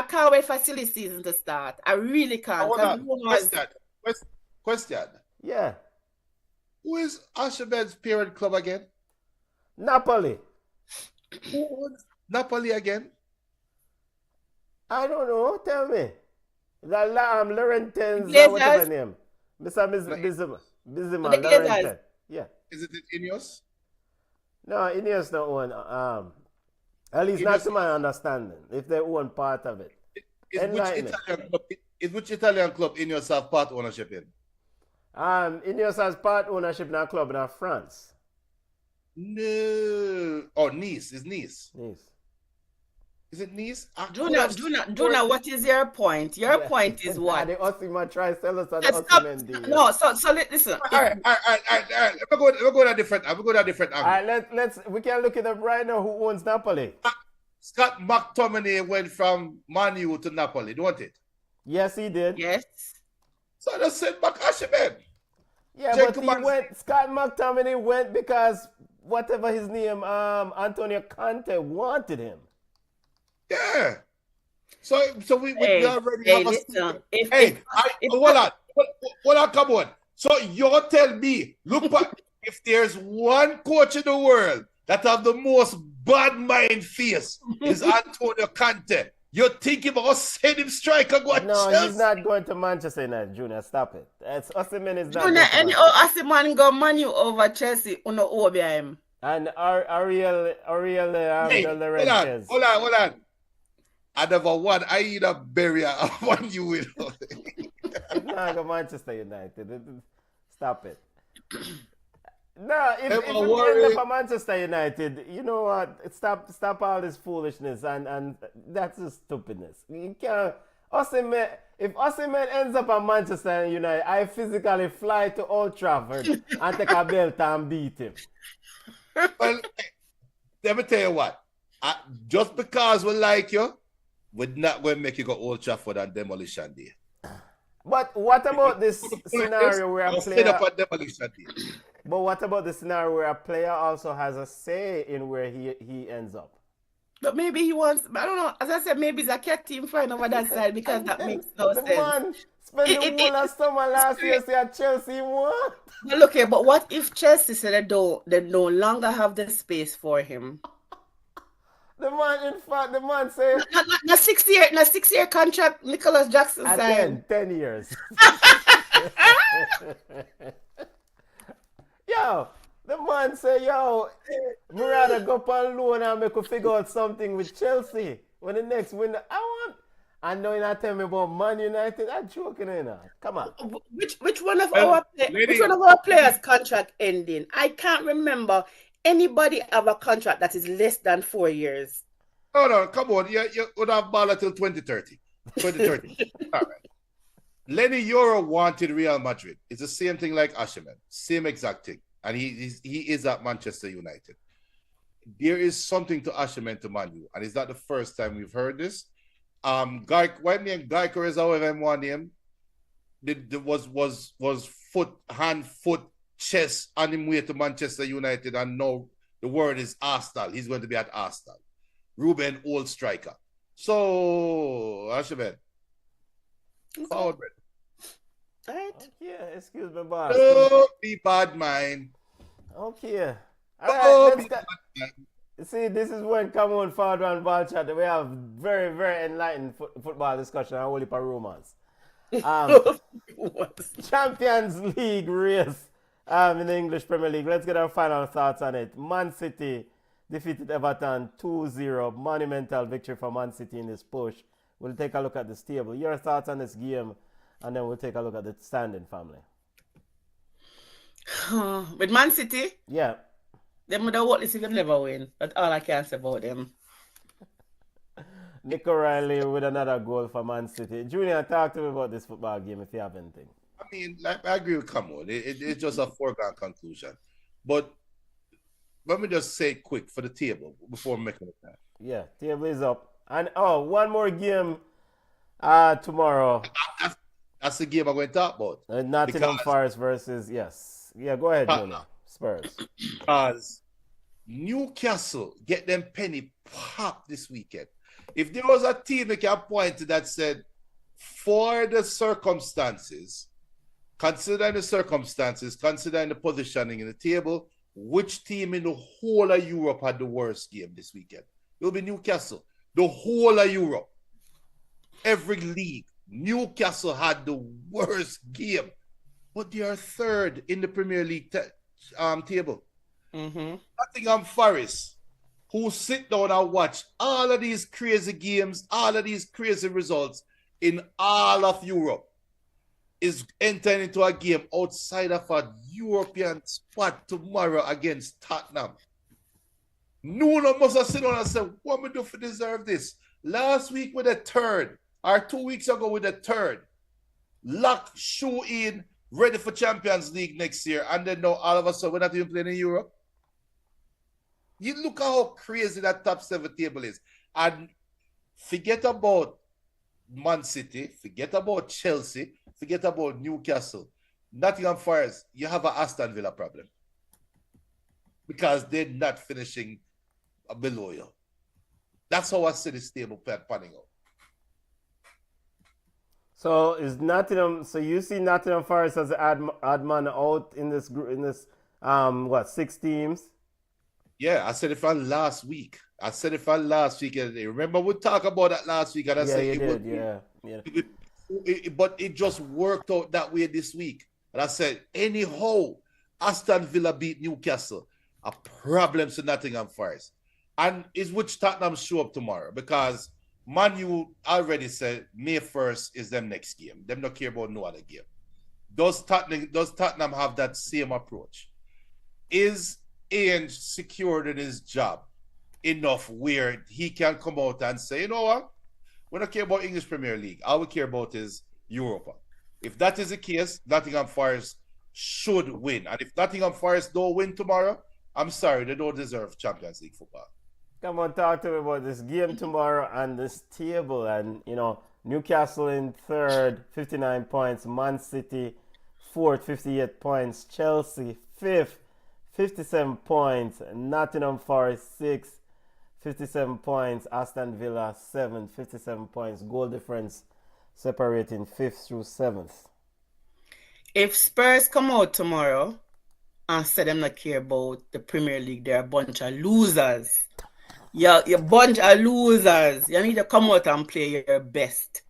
[SPEAKER 4] can't wait for silly season to start. I really can't.
[SPEAKER 3] Question.
[SPEAKER 2] Yeah.
[SPEAKER 3] Who is Ashabed's parent club again?
[SPEAKER 2] Napoli.
[SPEAKER 3] Who owns Napoli again?
[SPEAKER 2] I don't know. Tell me. The Laurentins, whatever name. Mr. Bizima, Laurenten. Yeah.
[SPEAKER 3] Is it Ineos?
[SPEAKER 2] No, Ineos don't own. At least not to my understanding. If they own part of it.
[SPEAKER 3] Which Italian club Ineos have part ownership in?
[SPEAKER 2] Ineos has part ownership in a club in France.
[SPEAKER 3] No. Oh, Nice. It's Nice.
[SPEAKER 2] Nice.
[SPEAKER 3] Is it Nice?
[SPEAKER 4] Junior, what is your point? Your point is what?
[SPEAKER 2] The Osimhen try sell us on the
[SPEAKER 4] Stop.
[SPEAKER 2] Osimhen deal.
[SPEAKER 4] No, so listen.
[SPEAKER 3] All right. We'll go to a different angle.
[SPEAKER 2] All right, we can look it up right now. Who owns Napoli?
[SPEAKER 3] Scott McTominay went from Man U to Napoli, don't it?
[SPEAKER 2] Yes, he did.
[SPEAKER 4] Yes.
[SPEAKER 3] So I just said back Osimhen.
[SPEAKER 2] Yeah, but Scott McTominay went because whatever his name, Antonio Conte wanted him.
[SPEAKER 3] Yeah. So we already have hold on, come on. So you're telling me, look back, if there's one coach in the world that have the most bad mind face is Antonio Conte. You're thinking about send him striker go
[SPEAKER 2] No,
[SPEAKER 3] Chelsea.
[SPEAKER 2] he's not going to Manchester United, Junior. Stop it. Osimhen is not.
[SPEAKER 4] Junior, any Osimhen go Man U over Chelsea on the OBM.
[SPEAKER 2] And Ariel Lorenz.
[SPEAKER 3] Hold on. I never won. I eat a berry. I won you with.
[SPEAKER 2] It's not go Manchester United. Stop it. No, if you end up at Manchester United, you know what? Stop all this foolishness and that's just stupidness. You can't. If Osimhen ends up at Manchester United, I physically fly to Old Trafford and take a belt and beat him.
[SPEAKER 3] Well, let me tell you what. Just because we like you, we're not going to make you go Old Trafford and Demolition Day.
[SPEAKER 2] But what about this scenario where a player... But what about the scenario where a player also has a say in where he ends up?
[SPEAKER 4] But maybe he wants, I don't know, as I said, maybe it's a cat team friend over that side because that makes no sense.
[SPEAKER 2] Man spent the whole of summer last year saying Chelsea won.
[SPEAKER 4] But okay, but what if Chelsea said they no longer have the space for him?
[SPEAKER 2] The man said...
[SPEAKER 4] Na 6 year contract, Nicholas Jackson signed.
[SPEAKER 2] 10 years. Yo, the man say, yo, me rather go up on loan and make you figure out something with Chelsea. When the next win, I know you're not telling me about Man United. I'm joking, you know. Come on.
[SPEAKER 4] Which one of our players' contract ending? I can't remember anybody have a contract that is less than 4 years.
[SPEAKER 3] No, come on. You would have ball until 2030. 2030. All right. Lenny Yoro wanted Real Madrid. It's the same thing like Osimhen. Same exact thing. And he is at Manchester United. There is something to Osimhen to Man U. And it's not the first time we've heard this. Geico is however one name. Was foot, chest on him way to Manchester United. And now the word is Arsenal. He's going to be at Arsenal. Ruben, old striker. So, Osimhen. Forward,
[SPEAKER 4] all right.
[SPEAKER 2] Yeah, excuse me, boss.
[SPEAKER 3] Don't be bad mind.
[SPEAKER 2] Okay. All right, see, this is when come on forward and ball chat. We have very, very enlightened football discussion and only for rumors. Champions League race in the English Premier League. Let's get our final thoughts on it. Man City defeated Everton 2-0. Monumental victory for Man City in this push. We'll take a look at this table. Your thoughts on this game, and then we'll take a look at the standing, family.
[SPEAKER 4] With Man City?
[SPEAKER 2] Yeah.
[SPEAKER 4] Them would have what if they never win. That's all I can say about them.
[SPEAKER 2] Nick O'Reilly with another goal for Man City. Junior, talk to me about this football game if you have anything.
[SPEAKER 3] I mean, I agree with Kamon. It's just a foregone conclusion. But let me just say quick for the table before making it that.
[SPEAKER 2] Yeah, table is up. And one more game tomorrow.
[SPEAKER 3] That's the game I'm going to talk about.
[SPEAKER 2] Nottingham Forest versus, yes. Yeah, go ahead, Junior. Spurs.
[SPEAKER 3] Because Newcastle get them penny pop this weekend. If there was a team that can point to that said, for the circumstances, considering the positioning in the table, which team in the whole of Europe had the worst game this weekend? It will be Newcastle. The whole of Europe. Every league. Newcastle had the worst game. But they are third in the Premier League table.
[SPEAKER 4] Mm-hmm.
[SPEAKER 3] Nottingham Forest, who sit down and watch all of these crazy games, all of these crazy results in all of Europe, is entering into a game outside of a European spot tomorrow against Tottenham. Nuno must have sit down and said, what am I do to deserve this? Last week with a third, or 2 weeks ago with a third. Lock, shoe in, ready for Champions League next year, and then now all of a sudden we're not even playing in Europe. You look at how crazy that top 7 table is. And forget about Man City, forget about Chelsea, forget about Newcastle. Nottingham Forest, you have an Aston Villa problem. Because they're not finishing below you. That's how I see this table panning out.
[SPEAKER 2] So is Nottingham? So you see Nottingham Forest as an odd man out in this group? In this 6 teams?
[SPEAKER 3] Yeah, I said it for last week. Remember we talked about that last week, and I said it would. But it just worked out that way this week. And I said, anyhow, Aston Villa beat Newcastle. A problem to Nottingham Forest. And is which Tottenham show up tomorrow? Because Man U already said May 1st is them next game. Them not care about no other game. Does Tottenham have that same approach? Is Ian secured in his job enough where he can come out and say, you know what? We don't care about English Premier League. All we care about is Europa. If that is the case, Nottingham Forest should win. And if Nottingham Forest don't win tomorrow, I'm sorry, they don't deserve Champions League football.
[SPEAKER 2] Come on, talk to me about this game tomorrow and this table. And, Newcastle in 3rd, 59 points. Man City, 4th, 58 points. Chelsea, 5th, 57 points. Nottingham Forest, 6th, 57 points. Aston Villa, 7th, 57 points. Goal difference separating 5th through 7th.
[SPEAKER 4] If Spurs come out tomorrow and say them not care about the Premier League, they're a bunch of losers. You're a bunch of losers. You need to come out and play your best.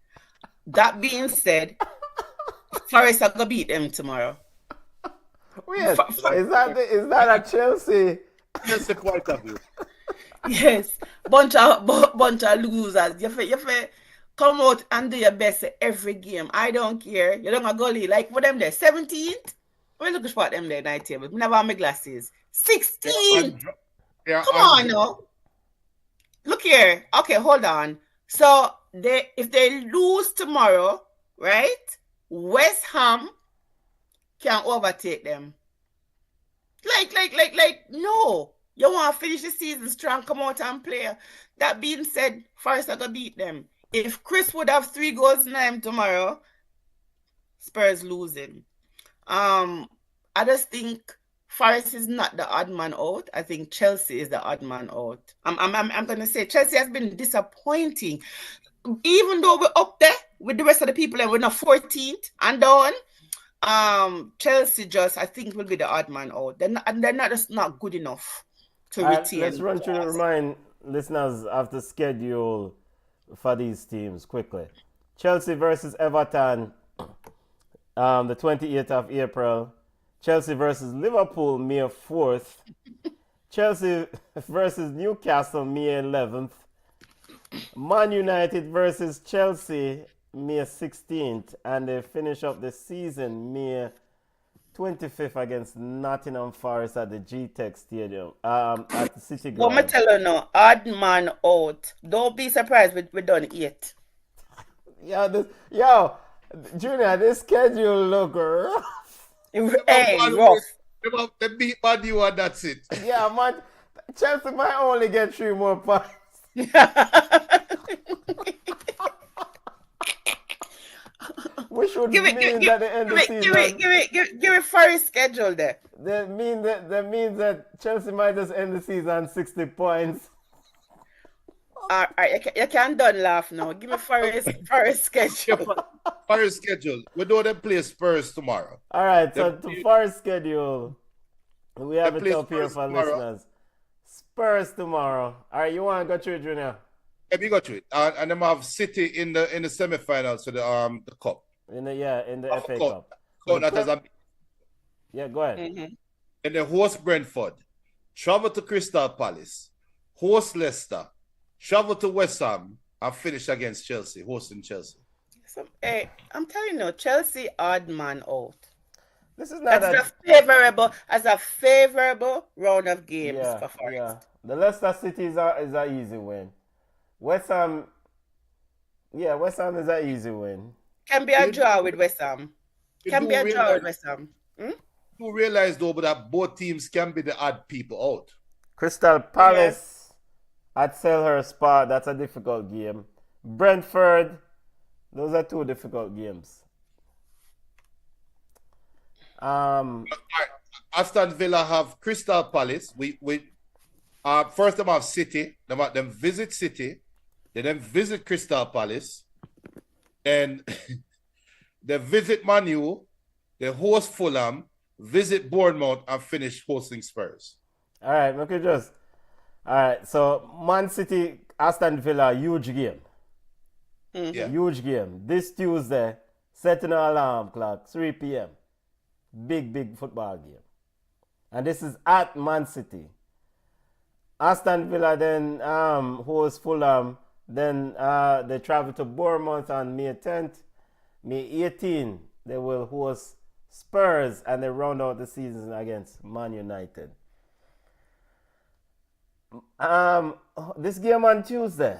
[SPEAKER 4] That being said, Forest are going to beat them tomorrow.
[SPEAKER 2] Wait, is that a Chelsea?
[SPEAKER 3] Chelsea point of view.
[SPEAKER 4] Yes, bunch of losers. You come out and do your best every game. I don't care. You don't go goalie. Like for them there, 17th. We look for them there, night table. We never have my glasses. 16th. Come on, no. Look here. Okay, hold on. So if they lose tomorrow, right? West Ham can overtake them. No. You want to finish the season strong, come out and play. That being said, Forest are going to beat them. If Chris would have 3 goals in him tomorrow, Spurs losing. I just think Forest is not the odd man out. I think Chelsea is the odd man out. I'm going to say Chelsea has been disappointing. Even though we're up there with the rest of the people and we're not 14th and down, Chelsea I think will be the odd man out. They're just not good enough to retain.
[SPEAKER 2] Let's run through and remind listeners of the schedule for these teams quickly. Chelsea versus Everton, the 28th of April. Chelsea versus Liverpool, May 4th. Chelsea versus Newcastle, May 11th. Man United versus Chelsea, May 16th. And they finish up the season May 25th against Nottingham Forest at the G-Tech Stadium, at the City Ground.
[SPEAKER 4] What I tell you now, odd man out. Don't be surprised we're done 8.
[SPEAKER 2] Junior, this schedule look rough.
[SPEAKER 4] Hey, rough.
[SPEAKER 3] They beat Man U and that's it.
[SPEAKER 2] Yeah, man. Chelsea might only get 3 more points. Which would mean that the end of the season.
[SPEAKER 4] Give it Forest schedule there.
[SPEAKER 2] That means that Chelsea might just end the season on 60 points.
[SPEAKER 4] You can't done laugh now. Give me Forest schedule.
[SPEAKER 3] Forest schedule. We know them play Spurs tomorrow.
[SPEAKER 2] All right, so the Forest schedule, we have it up here for listeners. Spurs tomorrow. All right, you want to go through it, Junior?
[SPEAKER 3] Yeah, we go through it. And then we have City in the semi-finals for the cup.
[SPEAKER 2] In the FA Cup.
[SPEAKER 3] So that is
[SPEAKER 2] yeah, go ahead.
[SPEAKER 4] Mm-hmm.
[SPEAKER 3] And then host Brentford, travel to Crystal Palace, host Leicester, travel to West Ham, and finish against Chelsea, hosting Chelsea.
[SPEAKER 4] So, hey, I'm telling you, Chelsea odd man out.
[SPEAKER 2] This is not
[SPEAKER 4] a favorable round of games for Forest.
[SPEAKER 2] Yeah. The Leicester City is an easy win. West Ham Yeah, West Ham is an easy win.
[SPEAKER 4] Can be a
[SPEAKER 3] You,
[SPEAKER 4] draw with West Ham.
[SPEAKER 3] you
[SPEAKER 4] Can be
[SPEAKER 3] do
[SPEAKER 4] a draw with
[SPEAKER 3] realize,
[SPEAKER 4] West Ham.
[SPEAKER 3] you realize though, but that both teams can be the odd people out.
[SPEAKER 2] Crystal
[SPEAKER 4] Yeah.
[SPEAKER 2] Palace at Selhurst Park, that's a difficult game. Brentford, those are two difficult games.
[SPEAKER 3] Aston Villa have Crystal Palace. We first them have City. Them visit City. They then visit Crystal Palace. Then they visit Manu. They host Fulham. Visit Bournemouth and finish hosting Spurs.
[SPEAKER 2] All right, okay, just. All right, so Man City, Aston Villa, huge game.
[SPEAKER 3] Yeah.
[SPEAKER 2] Huge game. This Tuesday, setting an alarm clock, 3 p.m. Big football game. And this is at Man City. Aston Villa then hosts Fulham. Then they travel to Bournemouth on May 10th. May 18th, they will host Spurs and they round out the season against Man United. This game on Tuesday.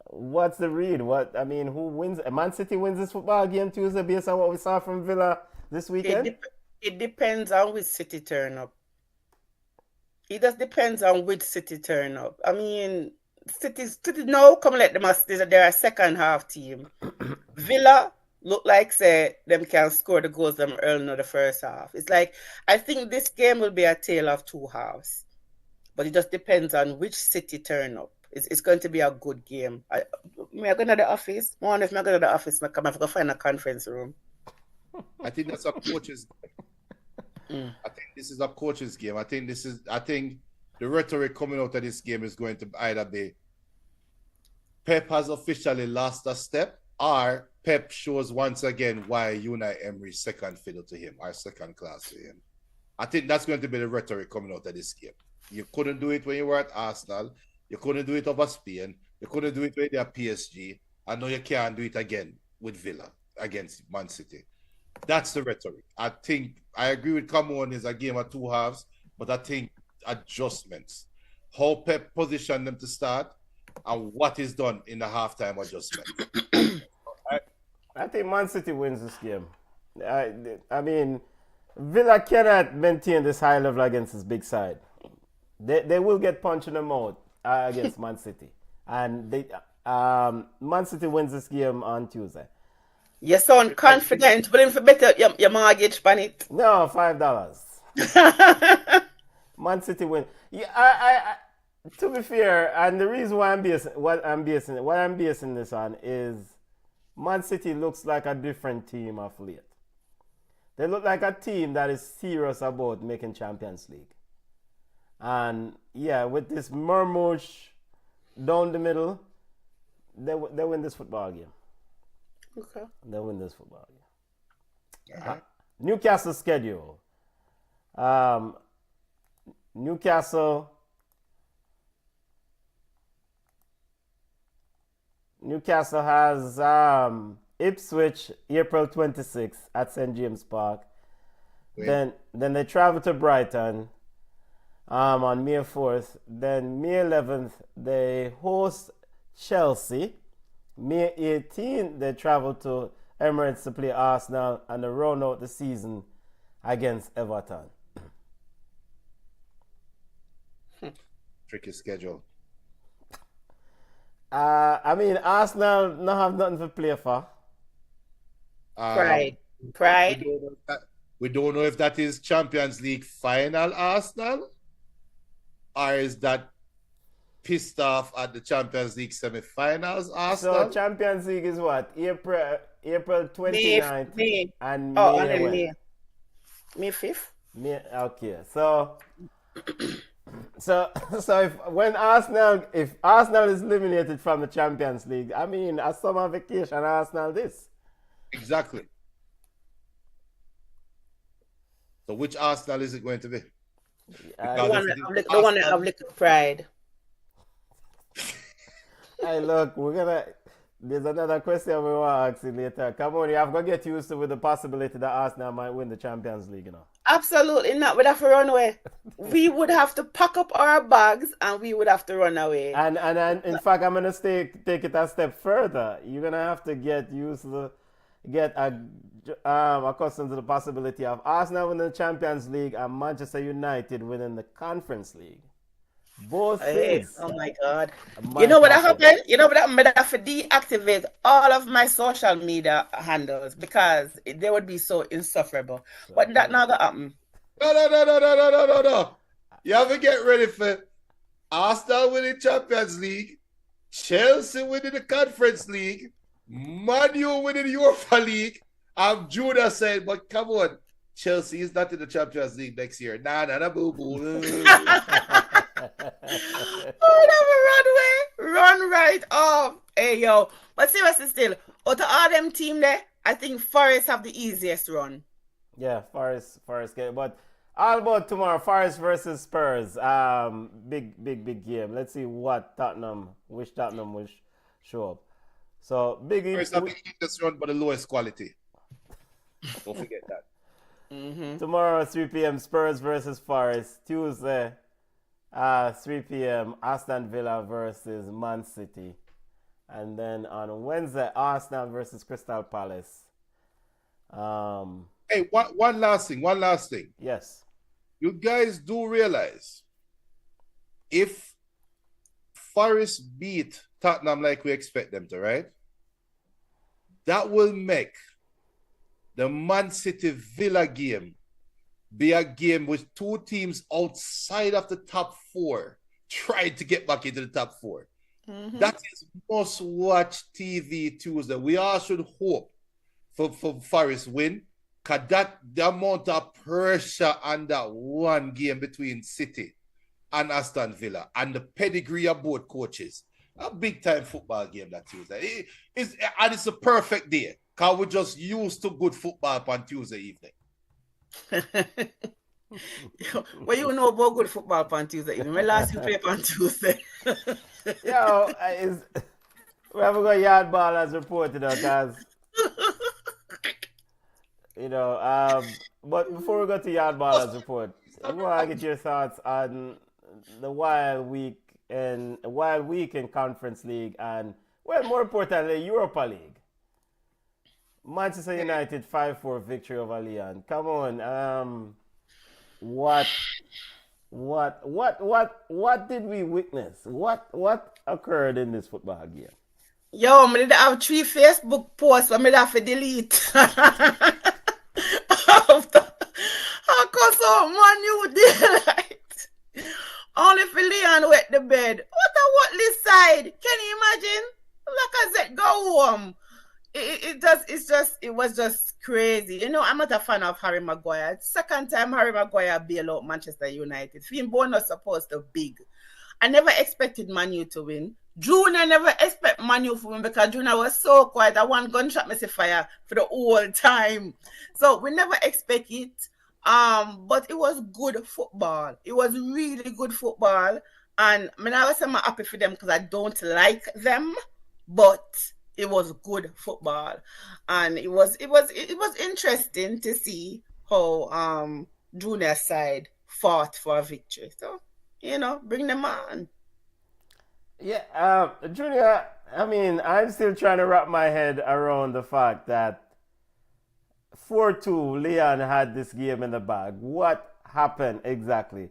[SPEAKER 2] What's the read? Who wins? Man City wins this football game Tuesday based on what we saw from Villa this weekend?
[SPEAKER 4] It depends on which City turn up. It just depends on which City turn up. I mean, City now come let them as they're a second half team. Villa look like say them can score the goals them early in the first half. It's like I think this game will be a tale of two halves. But it just depends on which City turn up. It's going to be a good game. I go to the office. One if I go to the office, I come and go find a conference room.
[SPEAKER 3] I think that's a coach's. I think this is a coach's game. I think the rhetoric coming out of this game is going to either be Pep has officially lost a step, or Pep shows once again why Unai Emery's second fiddle to him, or second class to him. I think that's going to be the rhetoric coming out of this game. You couldn't do it when you were at Arsenal. You couldn't do it over Spain. You couldn't do it when you're at PSG. I know you can't do it again with Villa against Man City. That's the rhetoric. I think I agree with Cameron is a game of two halves, but I think adjustments, how Pep positioned them to start, and what is done in the halftime adjustment.
[SPEAKER 2] I think Man City wins this game. I mean, Villa cannot maintain this high level against this big side. They will get punched in the mouth against Man City. And Man City wins this game on Tuesday.
[SPEAKER 4] You sound confident, but if you better your mortgage on it.
[SPEAKER 2] No, $5. Man City win. Yeah, I to be fair, and the reason why what I'm basing this on is Man City looks like a different team of late. They look like a team that is serious about making Champions League. And yeah, with this Mermouche down the middle, they win this football game.
[SPEAKER 4] Okay.
[SPEAKER 2] They win this football game.
[SPEAKER 3] Right.
[SPEAKER 2] Newcastle schedule. Newcastle has Ipswich April 26th at St. James Park. Then they travel to Brighton on May 4th. Then May 11th they host Chelsea. May 18th they travel to Emirates to play Arsenal and they round out the season against Everton.
[SPEAKER 3] Tricky schedule.
[SPEAKER 2] I mean, Arsenal not have nothing to play for.
[SPEAKER 4] Pride.
[SPEAKER 3] We don't know if that is Champions League final Arsenal, or is that pissed off at the Champions League semi-finals Arsenal.
[SPEAKER 2] So Champions League is what? April 29th
[SPEAKER 4] May.
[SPEAKER 2] and
[SPEAKER 4] May 5th.
[SPEAKER 2] May, okay. So if Arsenal is eliminated from the Champions League, I mean a summer vacation Arsenal this.
[SPEAKER 3] Exactly. So which Arsenal is it going to be?
[SPEAKER 4] The one that have little pride.
[SPEAKER 2] Hey, look, there's another question we want to ask you later. Come on, you have to get used to with the possibility that Arsenal might win the Champions League, you know.
[SPEAKER 4] Absolutely not. We'd have to run away. We would have to pack up our bags and we would have to run away.
[SPEAKER 2] And in fact, I'm gonna take it a step further. You're gonna have to get used to accustomed to the possibility of Arsenal winning the Champions League and Manchester United winning the Conference League. Both things.
[SPEAKER 4] Oh my God.
[SPEAKER 2] might
[SPEAKER 4] You know what
[SPEAKER 2] happen.
[SPEAKER 4] happened? You know what happened? I have to deactivate all of my social media handles because they would be so insufferable. But that now that happened.
[SPEAKER 3] No. You have to get ready for Arsenal winning Champions League, Chelsea winning the Conference League, Man U winning the Europa League. I'm Judah saying, but come on, Chelsea is not in the Champions League next year. Nah, boo boo.
[SPEAKER 4] Run right off. Hey yo. But seriously still, out of all them team there, I think Forest have the easiest run.
[SPEAKER 2] Yeah, Forest game. But all about tomorrow, Forest versus Spurs. Big game. Let's see which Tottenham will show up. So
[SPEAKER 3] Forest have the easiest run, but the lowest quality. Don't forget that.
[SPEAKER 2] Tomorrow, 3 p.m. Spurs versus Forest. Tuesday, 3 p.m. Aston Villa versus Man City. And then on Wednesday, Arsenal versus Crystal Palace.
[SPEAKER 3] Hey, one last thing.
[SPEAKER 2] Yes.
[SPEAKER 3] You guys do realize if Forest beat Tottenham like we expect them to, right? That will make the Man City Villa game be a game with two teams outside of the top four trying to get back into the top four. That is must-watch TV Tuesday. We all should hope for Forest win, because the amount of pressure on that one game between City and Aston Villa and the pedigree of both coaches. A big-time football game that Tuesday. It's a perfect day, because we're just used to good football on Tuesday evening.
[SPEAKER 4] Well, you know about good football on Tuesday evening. My last you play on Tuesday.
[SPEAKER 2] Yo, we haven't got yard ball as reported, because but before we go to yard ball as report, I want to get your thoughts on the wild week in Conference League and, well, more importantly, Europa League. Manchester United 5-4 victory over Lyon. Come on, what did we witness? What occurred in this football game?
[SPEAKER 4] Yo, I did have 3 Facebook posts I have to delete. Because man, you did right. Only for Leon wet the bed. What this side? Can you imagine? Like I said, go home. It was just crazy. You know, I'm not a fan of Harry Maguire. Second time Harry Maguire bailed out Manchester United. Finborn was supposed to big. I never expected Man U to win. Junior never expect Man U to win because Junior was so quiet. I want gunshot missile fire for the whole time. So we never expect it. But it was good football. It was really good football. And I mean, I was happy for them because I don't like them, but it was good football, and it was interesting to see how Junior side fought for a victory. So, bring them on.
[SPEAKER 2] Yeah, Junior, I mean, I'm still trying to wrap my head around the fact that 4-2, Leon had this game in the bag. What happened exactly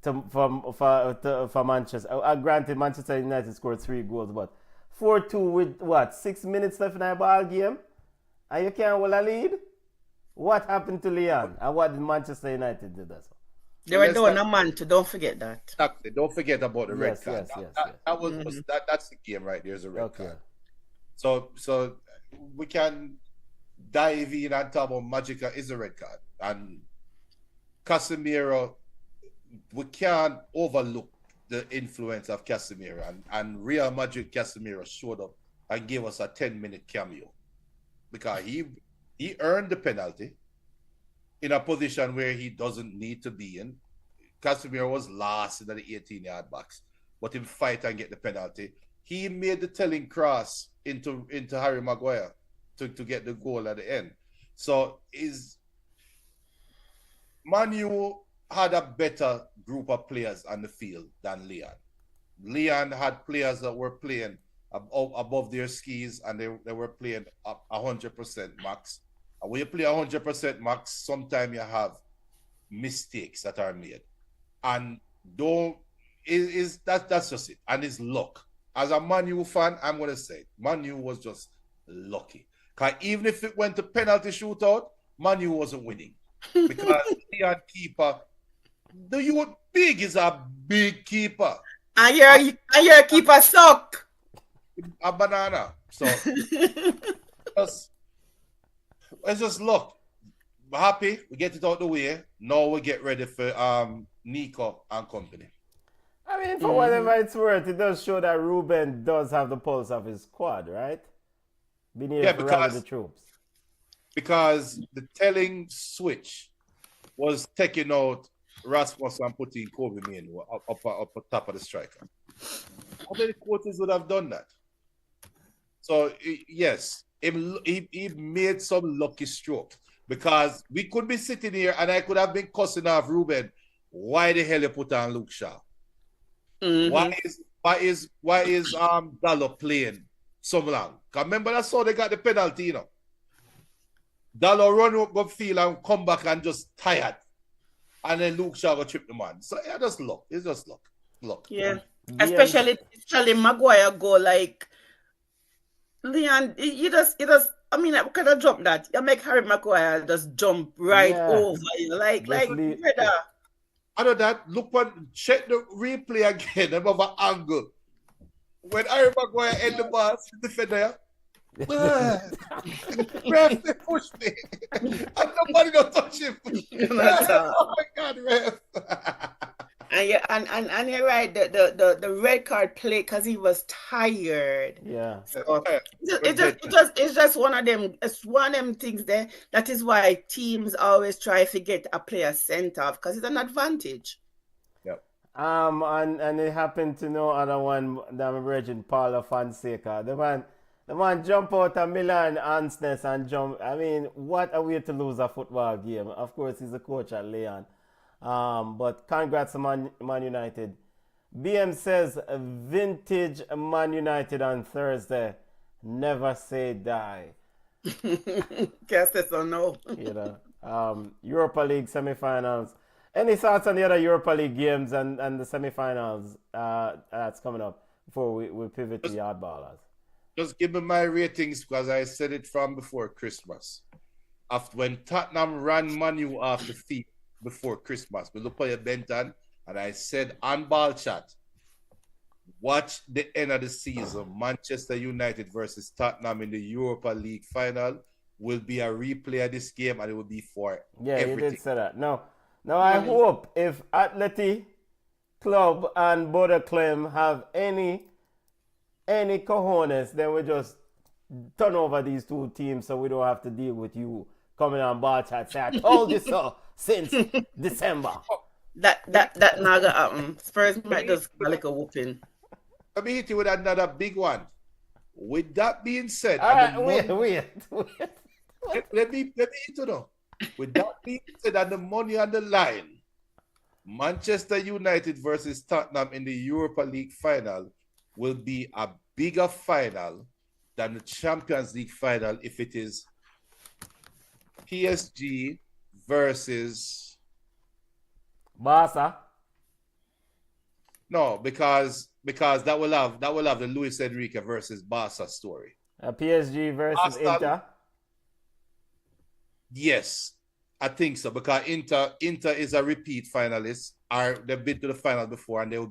[SPEAKER 2] for Manchester? Granted, Manchester United scored 3 goals, but 4-2 with 6 minutes left in the ball game, and you can't hold a lead? What happened to Leon, and what did Manchester United do?
[SPEAKER 4] They were doing a man too. Don't forget that.
[SPEAKER 3] Exactly. Don't forget about the red card.
[SPEAKER 2] Yes.
[SPEAKER 3] That's the game right there. Is a red card. So we can dive in and talk about Magica is a red card, and Casemiro. We can't overlook the influence of Casemiro, and Real Madrid Casemiro showed up and gave us a 10-minute cameo because he earned the penalty in a position where he doesn't need to be in. Casemiro was last in the 18-yard box, but in fight and get the penalty. He made the telling cross into Harry Maguire to get the goal at the end. So Man U had a better group of players on the field than Leon. Leon had players that were playing above their skis, and they were playing 100% max. And when you play 100% max, sometimes you have mistakes that are made. And that's just it. And it's luck. As a Man U fan, I'm going to say Man U was just lucky. Because even if it went to penalty shootout, Man U wasn't winning. Because Leon keeper, Big is a big keeper.
[SPEAKER 4] And your keeper suck.
[SPEAKER 3] A banana. So it's just luck. We're happy. We get it out the way. Now we get ready for Nico and company.
[SPEAKER 2] I mean, for whatever it's worth, it does show that Ruben does have the pulse of his squad, right? Being here to rally the troops.
[SPEAKER 3] Because the telling switch was taking out Rasmus and putting Kobe Main up top of the striker. How many coaches would have done that? So, yes, he made some lucky stroke. Because we could be sitting here and I could have been cussing off Ruben. Why the hell you put on Luke Shaw? Why is Dallo playing so long? Because remember that's how they got the penalty, you know. Dallo run up upfield and come back and just tired. And then Luke Shaw go trip the man. So yeah, just luck. It's just luck. Luck.
[SPEAKER 4] Yeah. Especially Maguire go like Leon, you just I mean, I could have jumped that. You make Harry Maguire just jump right over you. Like brother.
[SPEAKER 3] Other that, check the replay again above an angle. When Harry Maguire end the ball, the defender, ref, they push me. And nobody don't touch him. Oh my God, ref.
[SPEAKER 4] And you're right, the red card play because he was tired.
[SPEAKER 2] Yeah.
[SPEAKER 4] So it's just one of them. It's one of them things there. That is why teams always try to get a player sent off because it's an advantage.
[SPEAKER 3] Yep.
[SPEAKER 2] And it happened to know other one that I'm Regin Paulo Fonseca. The man jump out of Milan Ansness and jump. I mean, what a way to lose a football game. Of course, he's a coach at Leon. But congrats to Man United. BM says vintage Man United on Thursday. Never say die.
[SPEAKER 4] Guess that's a no.
[SPEAKER 2] You know, Europa League semi-finals. Any thoughts on the other Europa League games and the semi-finals that's coming up before we pivot to Yardballers?
[SPEAKER 3] Just give me my ratings because I said it from before Christmas. After when Tottenham ran Man U off the field before Christmas, we looked at Benton and I said on Ball Chat, watch the end of the season. Manchester United versus Tottenham in the Europa League final will be a replay of this game and it will be for everything.
[SPEAKER 2] You did say that. No, I hope if Atleti Club and Bodo Clem have any cojones, then we just turn over these two teams so we don't have to deal with you coming on Ball Chat say, I told you so since December.
[SPEAKER 4] That not gonna happen. Spurs might just like a whooping.
[SPEAKER 3] Let me hit you with another big one. With that being said,
[SPEAKER 2] wait.
[SPEAKER 3] Let me hit you know. With that being said, and the money on the line, Manchester United versus Tottenham in the Europa League final will be a bigger final than the Champions League final if it is PSG versus
[SPEAKER 2] Barca.
[SPEAKER 3] No, because that will have the Luis Enrique versus Barca story.
[SPEAKER 2] PSG versus Inter.
[SPEAKER 3] Yes, I think so because Inter is a repeat finalist. They've been to the final before and they will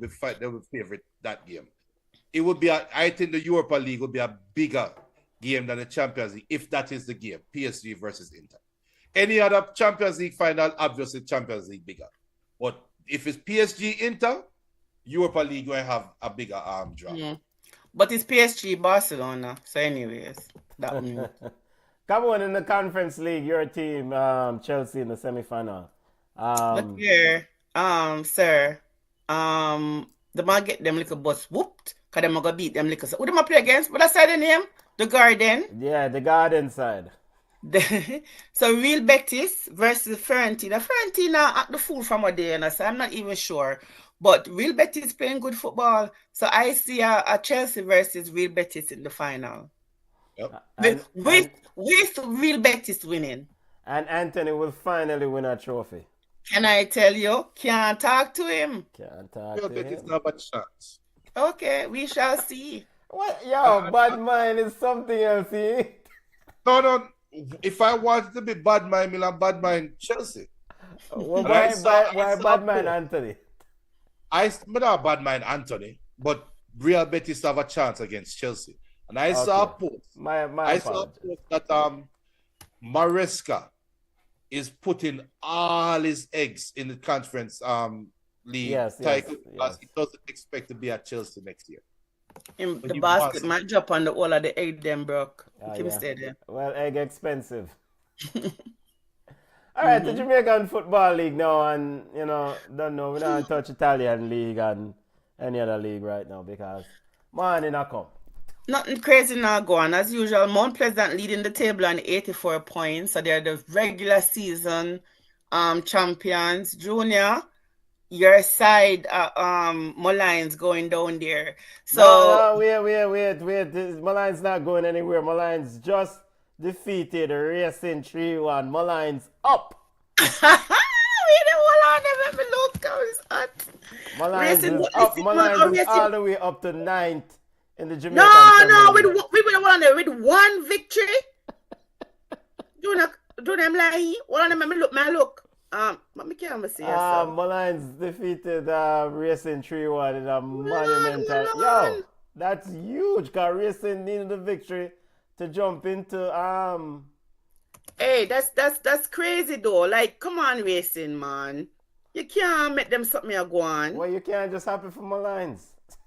[SPEAKER 3] favorite that game. It would be I think the Europa League would be a bigger game than the Champions League if that is the game. PSG versus Inter. Any other Champions League final, obviously Champions League bigger. But if it's PSG Inter, Europa League will have a bigger draw.
[SPEAKER 4] Yeah. But it's PSG Barcelona. So anyways, that one.
[SPEAKER 2] Come on, in the Conference League, your team, Chelsea in the semi-final.
[SPEAKER 4] Look here, sir. The man get them little bus whooped. Cause them gonna beat them little. Who them play against? What I said the name? The Garden.
[SPEAKER 2] Yeah, the Garden side.
[SPEAKER 4] So Real Betis versus Fiorentina. Fiorentina act the fool from a day, so I'm not even sure. But Real Betis playing good football. So I see a Chelsea versus Real Betis in the final.
[SPEAKER 3] Yep.
[SPEAKER 4] With Real Betis winning.
[SPEAKER 2] And Anthony will finally win a trophy.
[SPEAKER 4] Can I tell you? Can't talk to him.
[SPEAKER 2] Can't talk
[SPEAKER 3] Real
[SPEAKER 2] to
[SPEAKER 3] Betis
[SPEAKER 2] him.
[SPEAKER 3] not a chance.
[SPEAKER 4] Okay, we shall see.
[SPEAKER 2] What? Yo, bad mind is something else, see?
[SPEAKER 3] No. If I wanted to be bad mind, Milan bad mind Chelsea.
[SPEAKER 2] Well,
[SPEAKER 3] And I saw
[SPEAKER 2] bad mind
[SPEAKER 3] both.
[SPEAKER 2] Anthony?
[SPEAKER 3] I'm not a bad mind Anthony, but Real Betis have a chance against Chelsea. And I saw a
[SPEAKER 2] Okay.
[SPEAKER 3] post.
[SPEAKER 2] My
[SPEAKER 3] I saw a
[SPEAKER 2] apologies.
[SPEAKER 3] post that Maresca is putting all his eggs in the conference league
[SPEAKER 2] Yes,
[SPEAKER 3] title
[SPEAKER 2] yes,
[SPEAKER 3] because
[SPEAKER 2] yes.
[SPEAKER 3] he doesn't expect to be at Chelsea next year.
[SPEAKER 4] In
[SPEAKER 3] But
[SPEAKER 4] the
[SPEAKER 3] he
[SPEAKER 4] basket
[SPEAKER 3] wants
[SPEAKER 4] might drop on the all of the egg them broke.
[SPEAKER 2] Ah,
[SPEAKER 4] Can we
[SPEAKER 2] yeah.
[SPEAKER 4] stay there?
[SPEAKER 2] Well, egg expensive. All right, the Jamaican Football League now, and don't know, we don't touch Italian league and any other league right now because morning I come.
[SPEAKER 4] Nothing crazy now going. As usual, Mount Pleasant leading the table on 84 points. So they're the regular season champions. Junior, your side, Molynes going down there. So
[SPEAKER 2] No, wait. Molynes not going anywhere. Molynes just defeated Racing 3-1. Molynes up.
[SPEAKER 4] hold on, let me look. How is that?
[SPEAKER 2] Molynes
[SPEAKER 4] Racing,
[SPEAKER 2] is
[SPEAKER 4] what
[SPEAKER 2] up.
[SPEAKER 4] is it?
[SPEAKER 2] Molynes is
[SPEAKER 4] Racing.
[SPEAKER 2] all the way up to 9th in the Jamaican
[SPEAKER 4] No,
[SPEAKER 2] Premier League.
[SPEAKER 4] we were on there with one victory. Do them lie. Hold on, let me look. Let me can't see yourself.
[SPEAKER 2] Molynes defeated Racing 3-1 in a monumental. Yo,
[SPEAKER 4] Milan.
[SPEAKER 2] that's huge because Racing needed the victory to jump into
[SPEAKER 4] Hey, that's crazy though. Like, come on, Racing, man. You can't make them something you go on.
[SPEAKER 2] Well, you can't just happy for Molynes.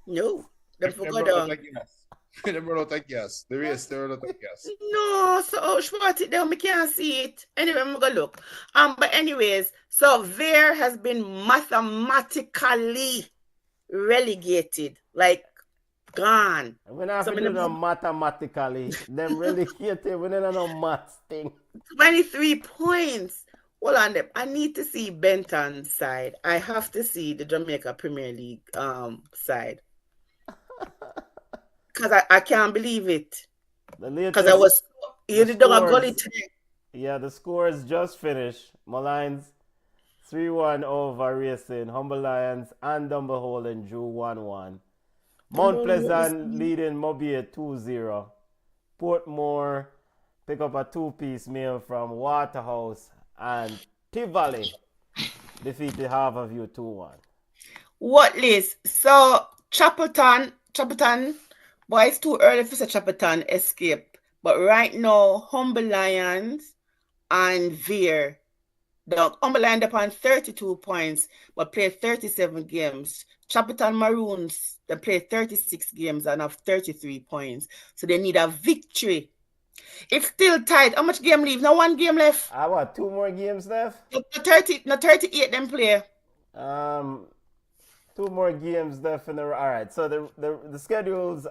[SPEAKER 4] No, them
[SPEAKER 3] They
[SPEAKER 4] forgot
[SPEAKER 3] run out
[SPEAKER 4] down.
[SPEAKER 3] of gas. They run out of gas. The race, they run out of gas.
[SPEAKER 4] No, so short it down. We can't see it. Anyway, I'm gonna look. But anyways, so Ver has been mathematically relegated, like gone.
[SPEAKER 2] We don't have
[SPEAKER 4] So
[SPEAKER 2] to do no mathematically. Them relegated. We don't know maths thing.
[SPEAKER 4] 23 points. Hold on, them. I need to see Benton's side. I have to see the Jamaica Premier League side. Because I can't believe it. Because I was you did a goalie today.
[SPEAKER 2] Yeah, the scores just finished. Molynes 3-1 over Racing. Humble Lions and Dumbleholden drew 1-1. Mount Pleasant leading Mobile 2-0. Portmore pick up a two-piece meal from Waterhouse, and Tivoli defeated Harborview 2-1.
[SPEAKER 4] What list? So Chapelton, boy, it's too early for such Chapelton escape. But right now, Humble Lions and Veer. The Humble Lions up on 32 points, but played 37 games. Chapelton Maroons, they played 36 games and have 33 points. So they need a victory. It's still tight. How much game leave? Now one game left.
[SPEAKER 2] What, 2 more games left?
[SPEAKER 4] 38 them play.
[SPEAKER 2] 2 more games left in the. All right, so the schedules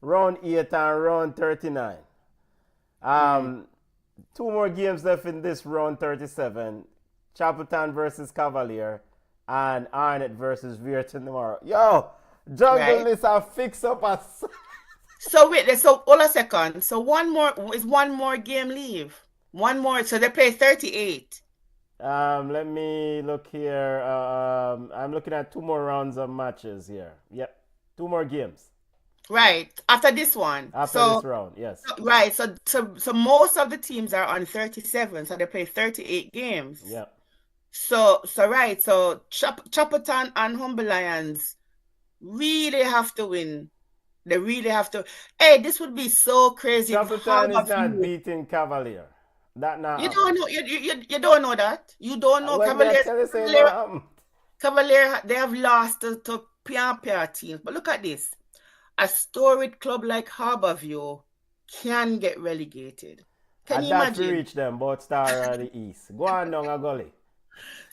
[SPEAKER 2] round 8 and round 39. 2 more games left in this round 37. Chapelton versus Cavalier and Arnett versus Virton tomorrow. Yo, jungle this a fix up us.
[SPEAKER 4] So wait, so hold a second. So one more game leave. One more, so they play 38.
[SPEAKER 2] Let me look here. I'm looking at 2 more rounds of matches here. Yep, 2 more games.
[SPEAKER 4] Right, after this one.
[SPEAKER 2] After this round, yes.
[SPEAKER 4] Right, so most of the teams are on 37, so they play 38 games.
[SPEAKER 2] Yeah.
[SPEAKER 4] So Chapelton and Humble Lions really have to win. They really have to. Hey, this would be so crazy.
[SPEAKER 2] Chapelton is not beating Cavalier. That not.
[SPEAKER 4] You don't know. You don't know that. You don't know Cavalier. They have lost to Pier teams. But look at this. A storied club like Harborview can get relegated. Can you imagine?
[SPEAKER 2] Reach them, both Star of the East. Go on down a gully.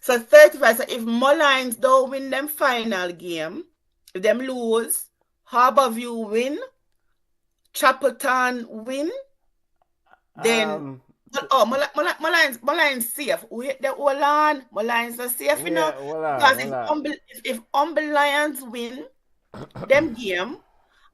[SPEAKER 4] So 35. So if Molynes don't win them final game, if them lose, Harborview win, Chapelton win, then Molynes safe. Wait the hold on. Molynes are safe, you know.
[SPEAKER 2] Hold on,
[SPEAKER 4] Because
[SPEAKER 2] hold on.
[SPEAKER 4] if Humble Lions win them game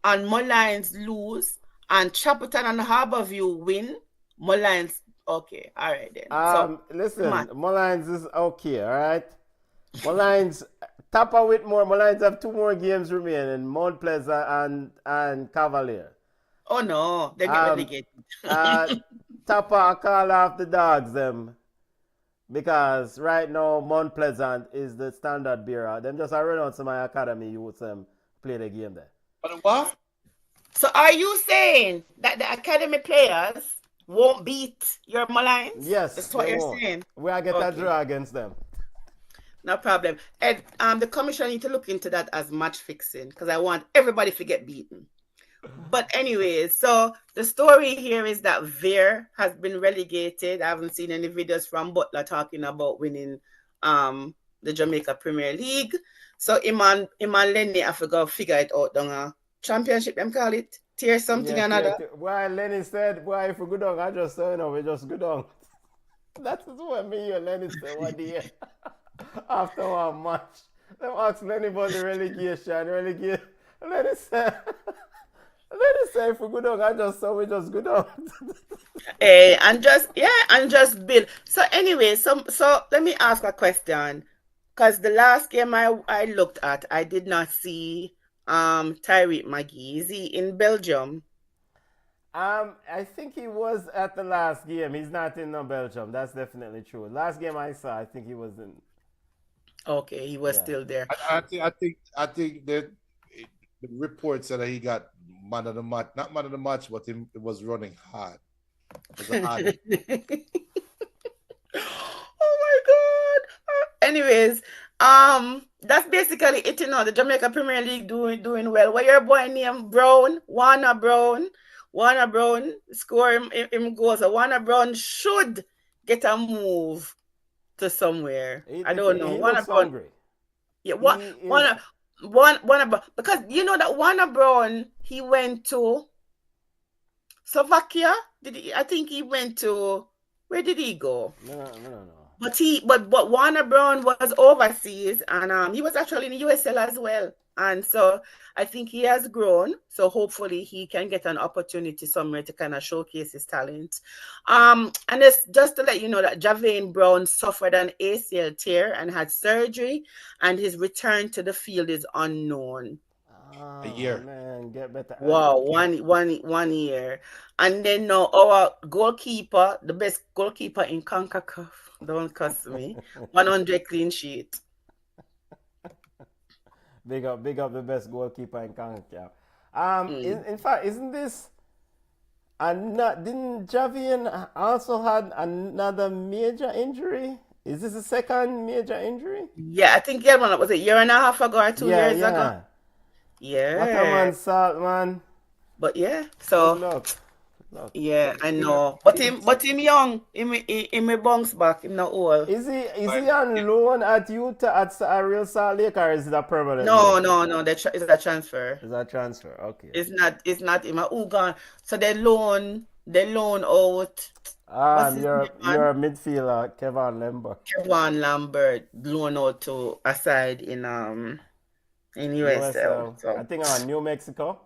[SPEAKER 4] and Molynes lose and Chapelton and Harborview win, Molynes okay, all right then. So
[SPEAKER 2] Listen, Molynes is okay, all right. Molynes, Tapa Whitmore, Molynes have 2 more games remaining, Mount Pleasant and Cavalier.
[SPEAKER 4] oh no, they get
[SPEAKER 2] Um,
[SPEAKER 4] relegated.
[SPEAKER 2] Tapa, I call off the dogs them because right now Mount Pleasant is the standard bearer. Them just run out to my academy youths play the game there.
[SPEAKER 3] But what?
[SPEAKER 4] So are you saying that the academy players won't beat your Molynes?
[SPEAKER 2] Yes,
[SPEAKER 4] That's what
[SPEAKER 2] they
[SPEAKER 4] you're
[SPEAKER 2] won't.
[SPEAKER 4] saying.
[SPEAKER 2] We are get a
[SPEAKER 4] Okay.
[SPEAKER 2] draw against them.
[SPEAKER 4] No problem. And the commission need to look into that as match fixing because I want everybody to get beaten. But anyways, so the story here is that Veer has been relegated. I haven't seen any videos from Butler talking about winning the Jamaica Premier League. So Iman Lenny, I forgot figure it out on championship, them call it. Tier something another.
[SPEAKER 2] Why Lenny said, why if we go down, I just say, we just go down. That is what me and Lenny said one day. After one match. They asked Lenny about the relegation. Lenny said, if we go down, I just saw we just go down.
[SPEAKER 4] And just build. So anyway, so let me ask a question. Because the last game I looked at, I did not see Tyreek Magee. Is he in Belgium?
[SPEAKER 2] I think he was at the last game. He's not in Belgium. That's definitely true. Last game I saw, I think he was in.
[SPEAKER 4] Okay, he was still there.
[SPEAKER 3] I think that the report said that he got man of the match, not man of the match, but it was running hard. It was hard.
[SPEAKER 4] Oh my God. Anyways, that's basically it, you know. The Jamaica Premier League doing well. What your boy named Brown, Warner Brown score him goals. So Warner Brown should get a move to somewhere. I don't know.
[SPEAKER 2] He
[SPEAKER 4] Warner
[SPEAKER 2] looks
[SPEAKER 4] Brown.
[SPEAKER 2] hungry.
[SPEAKER 4] Yeah, Warner Brown, because you know that Warner Brown, he went to Slovakia. I think he went to, where did he go?
[SPEAKER 2] No.
[SPEAKER 4] But Warner Brown was overseas, and he was actually in the USL as well. And so I think he has grown. So hopefully he can get an opportunity somewhere to kind of showcase his talent. And it's just to let you know that Javane Brown suffered an ACL tear and had surgery, and his return to the field is unknown.
[SPEAKER 3] A year.
[SPEAKER 2] Man, get better.
[SPEAKER 4] Wow, 1 year. And then now our goalkeeper, the best goalkeeper in CONCACAF, don't cuss me, 100 clean sheet.
[SPEAKER 2] Big up the best goalkeeper in CONCACAF. In fact, isn't this didn't Javian also had another major injury? Is this the second major injury?
[SPEAKER 4] Yeah, I think he had one, was it a year and a half ago or 2 years ago? Yeah.
[SPEAKER 2] What a man, Salt, man.
[SPEAKER 4] But yeah, so
[SPEAKER 2] Good luck.
[SPEAKER 4] yeah, I know. But him young. Him bounce back. Him not old.
[SPEAKER 2] Is he on loan at Utah at a real Salt Lake, or is it a permanent?
[SPEAKER 4] No. It's a transfer.
[SPEAKER 2] It's a transfer. Okay.
[SPEAKER 4] It's not him. Gone. So they loan out.
[SPEAKER 2] You're a midfielder, Kevin
[SPEAKER 4] Lambert loan out to a side in USL. So
[SPEAKER 2] I think on New Mexico.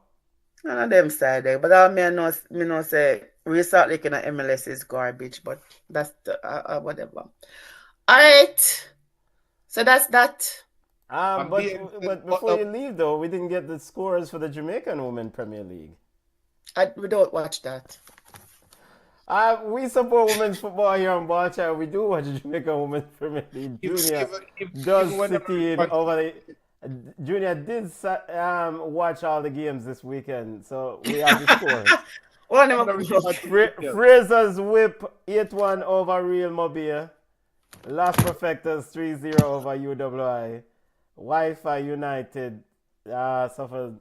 [SPEAKER 4] None of them side there, but I know say Resort Lake in the MLS is garbage, but that's the whatever. All right, so that's that.
[SPEAKER 2] But before you leave though, we didn't get the scores for the Jamaican Women Premier League.
[SPEAKER 4] We don't watch that.
[SPEAKER 2] We support women's football here on Barca. We do watch the Jamaican Women's Premier League. Junior did watch all the games this weekend, so we have the scores. Fraser's whip 8-1 over Real Mobile. Las Perfectas 3-0 over UWI. Wi-Fi United suffered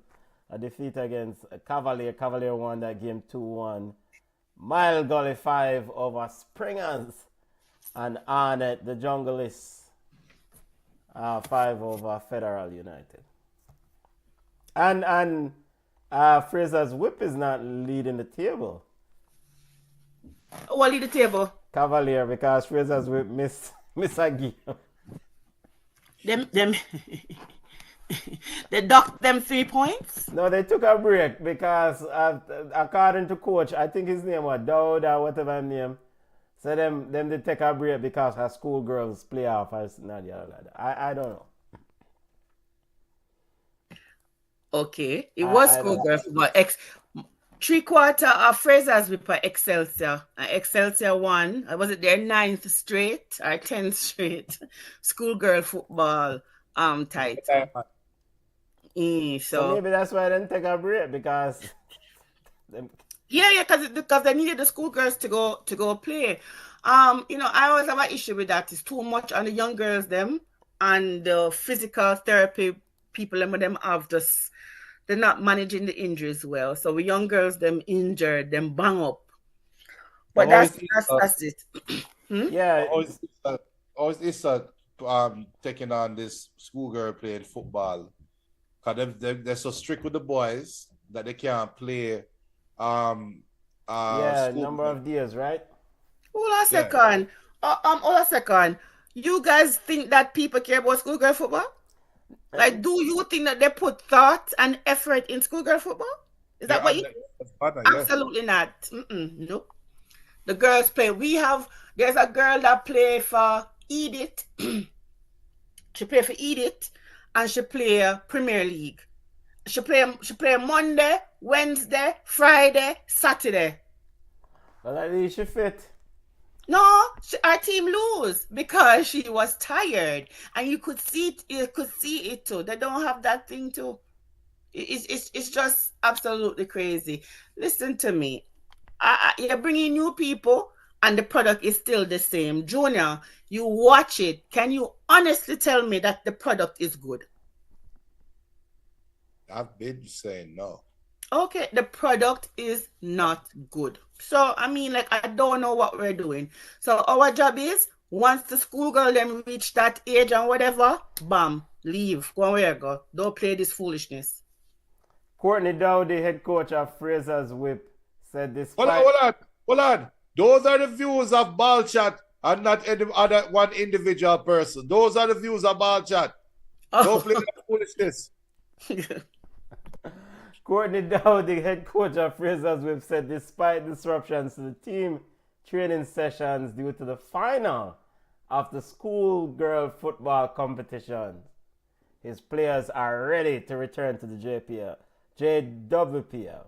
[SPEAKER 2] a defeat against Cavalier. Cavalier won that game 2-1. Mile Gully 5 over Springers. And Arnett, the Junglists, 5 over Federal United. And Fraser's whip is not leading the table.
[SPEAKER 4] What lead the table?
[SPEAKER 2] Cavalier, because Fraser's with Miss Aggie.
[SPEAKER 4] Them they docked them 3 points.
[SPEAKER 2] No, they took a break because according to coach, I think his name was Dowd or whatever his name. So them they take a break because her schoolgirls playoff or not the other like that. I don't know.
[SPEAKER 4] Okay, it was
[SPEAKER 2] I don't
[SPEAKER 4] schoolgirls, but 3/4 of Fraser's with Excelsior. And Excelsior won. Was it their 9th straight or 10th straight schoolgirl football title?
[SPEAKER 2] So maybe that's why I didn't take a break because them,
[SPEAKER 4] Yeah, because they needed the schoolgirls to go play. I always have an issue with that. It's too much on the young girls them and the physical therapy people them have just they're not managing the injuries well. So with young girls them injured, them bang up. But that's it.
[SPEAKER 2] yeah.
[SPEAKER 3] Always is taking on this schoolgirl playing football. Because they're so strict with the boys that they can't play
[SPEAKER 2] Number of days, right?
[SPEAKER 4] Hold a second. Hold a second. You guys think that people care about schoolgirl football? Like, do you think that they put thought and effort in schoolgirl football? Is that what you think? Absolutely not. Nope. The girls play. There's a girl that play for Edith. She play for Edith and she play Premier League. She play Monday, Wednesday, Friday, Saturday.
[SPEAKER 2] Well, at least she fit.
[SPEAKER 4] No, our team lose because she was tired, and you could see it. You could see it too. They don't have that thing too. It's just absolutely crazy. Listen to me. You're bringing new people, and the product is still the same. Junior, you watch it. Can you honestly tell me that the product is good?
[SPEAKER 3] I've been saying no.
[SPEAKER 4] Okay, the product is not good. So, I don't know what we're doing. So, our job is, once the schoolgirl them reach that age and whatever, bam, leave. Go where you go. Don't play this foolishness.
[SPEAKER 2] Courtney Dowd, the head coach of Fraser's Whip, said this.
[SPEAKER 3] Hold on. Those are the views of Ball Chat and not any other one individual person. Those are the views of Ball Chat. Don't play that foolishness.
[SPEAKER 2] Courtney Dowd, the head coach of Fraser's Whip, said despite disruptions to the team training sessions due to the final of the schoolgirl football competition, his players are ready to return to the JWPL.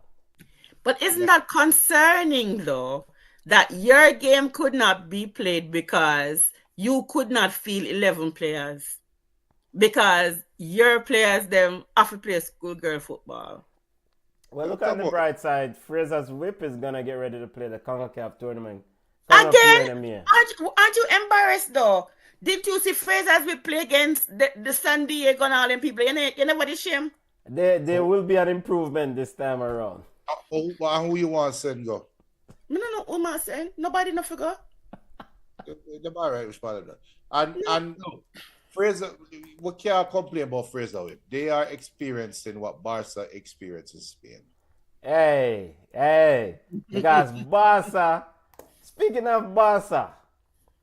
[SPEAKER 4] But isn't that concerning, though, that your game could not be played because you could not field 11 players? Because your players, them, have to play schoolgirl football.
[SPEAKER 2] Well, look on the bright side. Fraser's Whip is going to get ready to play the CONCACAF tournament.
[SPEAKER 4] Again? Aren't you embarrassed, though? Didn't you see Fraser's Whip play against the San Diego and all them people? You never did shame?
[SPEAKER 2] There will be an improvement this time around.
[SPEAKER 3] Who you want to send go?
[SPEAKER 4] No, who am I saying? Nobody no figure.
[SPEAKER 3] The bar right responded to that. And no, Fraser, we can't complain about Fraser Whip. They are experiencing what Barca experiences in Spain.
[SPEAKER 2] Hey, because Barca, speaking of Barca,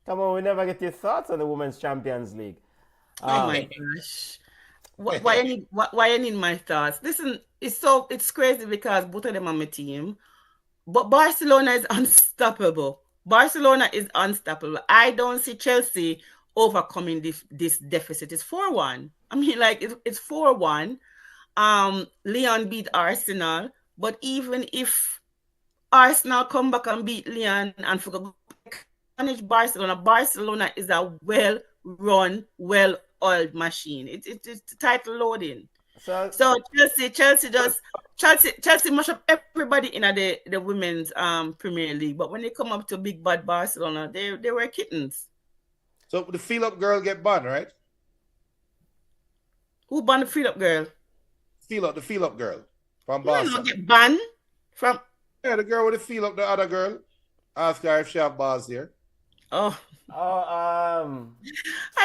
[SPEAKER 2] come on, we never get your thoughts on the Women's Champions League.
[SPEAKER 4] Oh my gosh. Why you need my thoughts? Listen, it's crazy because both of them are my team. But Barcelona is unstoppable. Barcelona is unstoppable. I don't see Chelsea overcoming this deficit. It's 4-1. It's 4-1. Lyon beat Arsenal. But even if Arsenal come back and beat Lyon and manage Barcelona is a well-run, well-oiled machine. It's title loading. So Chelsea mash up everybody in the women's Premier League. But when they come up to big bad Barcelona, they were kittens.
[SPEAKER 3] So the feel up girl get banned, right?
[SPEAKER 4] Who banned the feel up girl?
[SPEAKER 3] The feel up girl from Barca.
[SPEAKER 4] You get banned from?
[SPEAKER 3] Yeah, the girl with the feel up the other girl. Ask her if she have bars here.
[SPEAKER 4] Oh,
[SPEAKER 2] I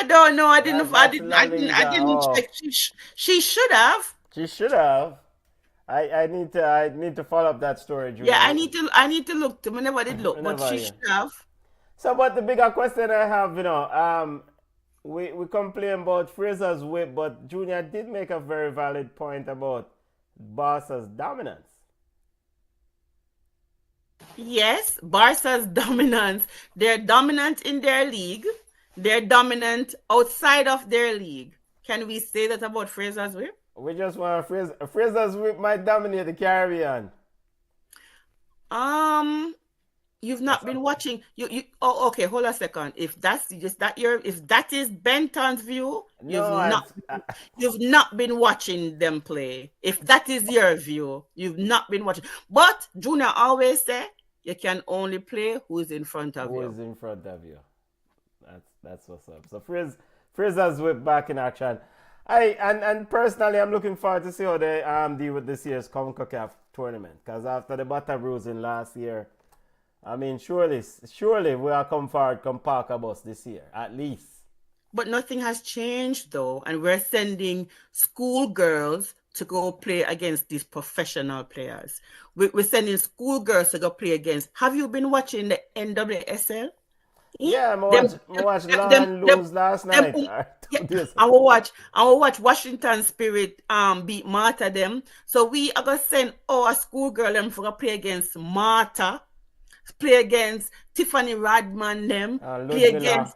[SPEAKER 4] don't know. I didn't check. She should have.
[SPEAKER 2] She should have. I need to follow up that story, Junior.
[SPEAKER 4] Yeah, I need to look to. I never did look, but
[SPEAKER 2] Whenever,
[SPEAKER 4] she
[SPEAKER 2] yeah.
[SPEAKER 4] should have.
[SPEAKER 2] So, but the bigger question I have, we complain about Fraser's whip, but Junior did make a very valid point about Barca's dominance.
[SPEAKER 4] Yes, Barca's dominance. They're dominant in their league. They're dominant outside of their league. Can we say that about Fraser's whip?
[SPEAKER 2] We just want Fraser's whip might dominate the Caribbean.
[SPEAKER 4] You've not been watching. Oh, okay. Hold on a second. If that's just that if that is Benton's view, you've not been watching them play. If that is your view, you've not been watching. But Junior always say you can only play who's in front of you.
[SPEAKER 2] Who is in front of you? That's what's up. So Fraser's whip back in action. And personally, I'm looking forward to see how they deal with this year's CONCACAF tournament. Because after the butter bruising last year, I mean, surely we are come forward, come park a bus this year, at least.
[SPEAKER 4] But nothing has changed though, and we're sending schoolgirls to go play against these professional players. We're sending schoolgirls to go play against. Have you been watching the NWSL?
[SPEAKER 2] Yeah, I watched Lon lose last night.
[SPEAKER 4] I will watch Washington Spirit beat Marta them. So we are gonna send our schoolgirl them for to play against Marta, play against Tiffany Radman them, play against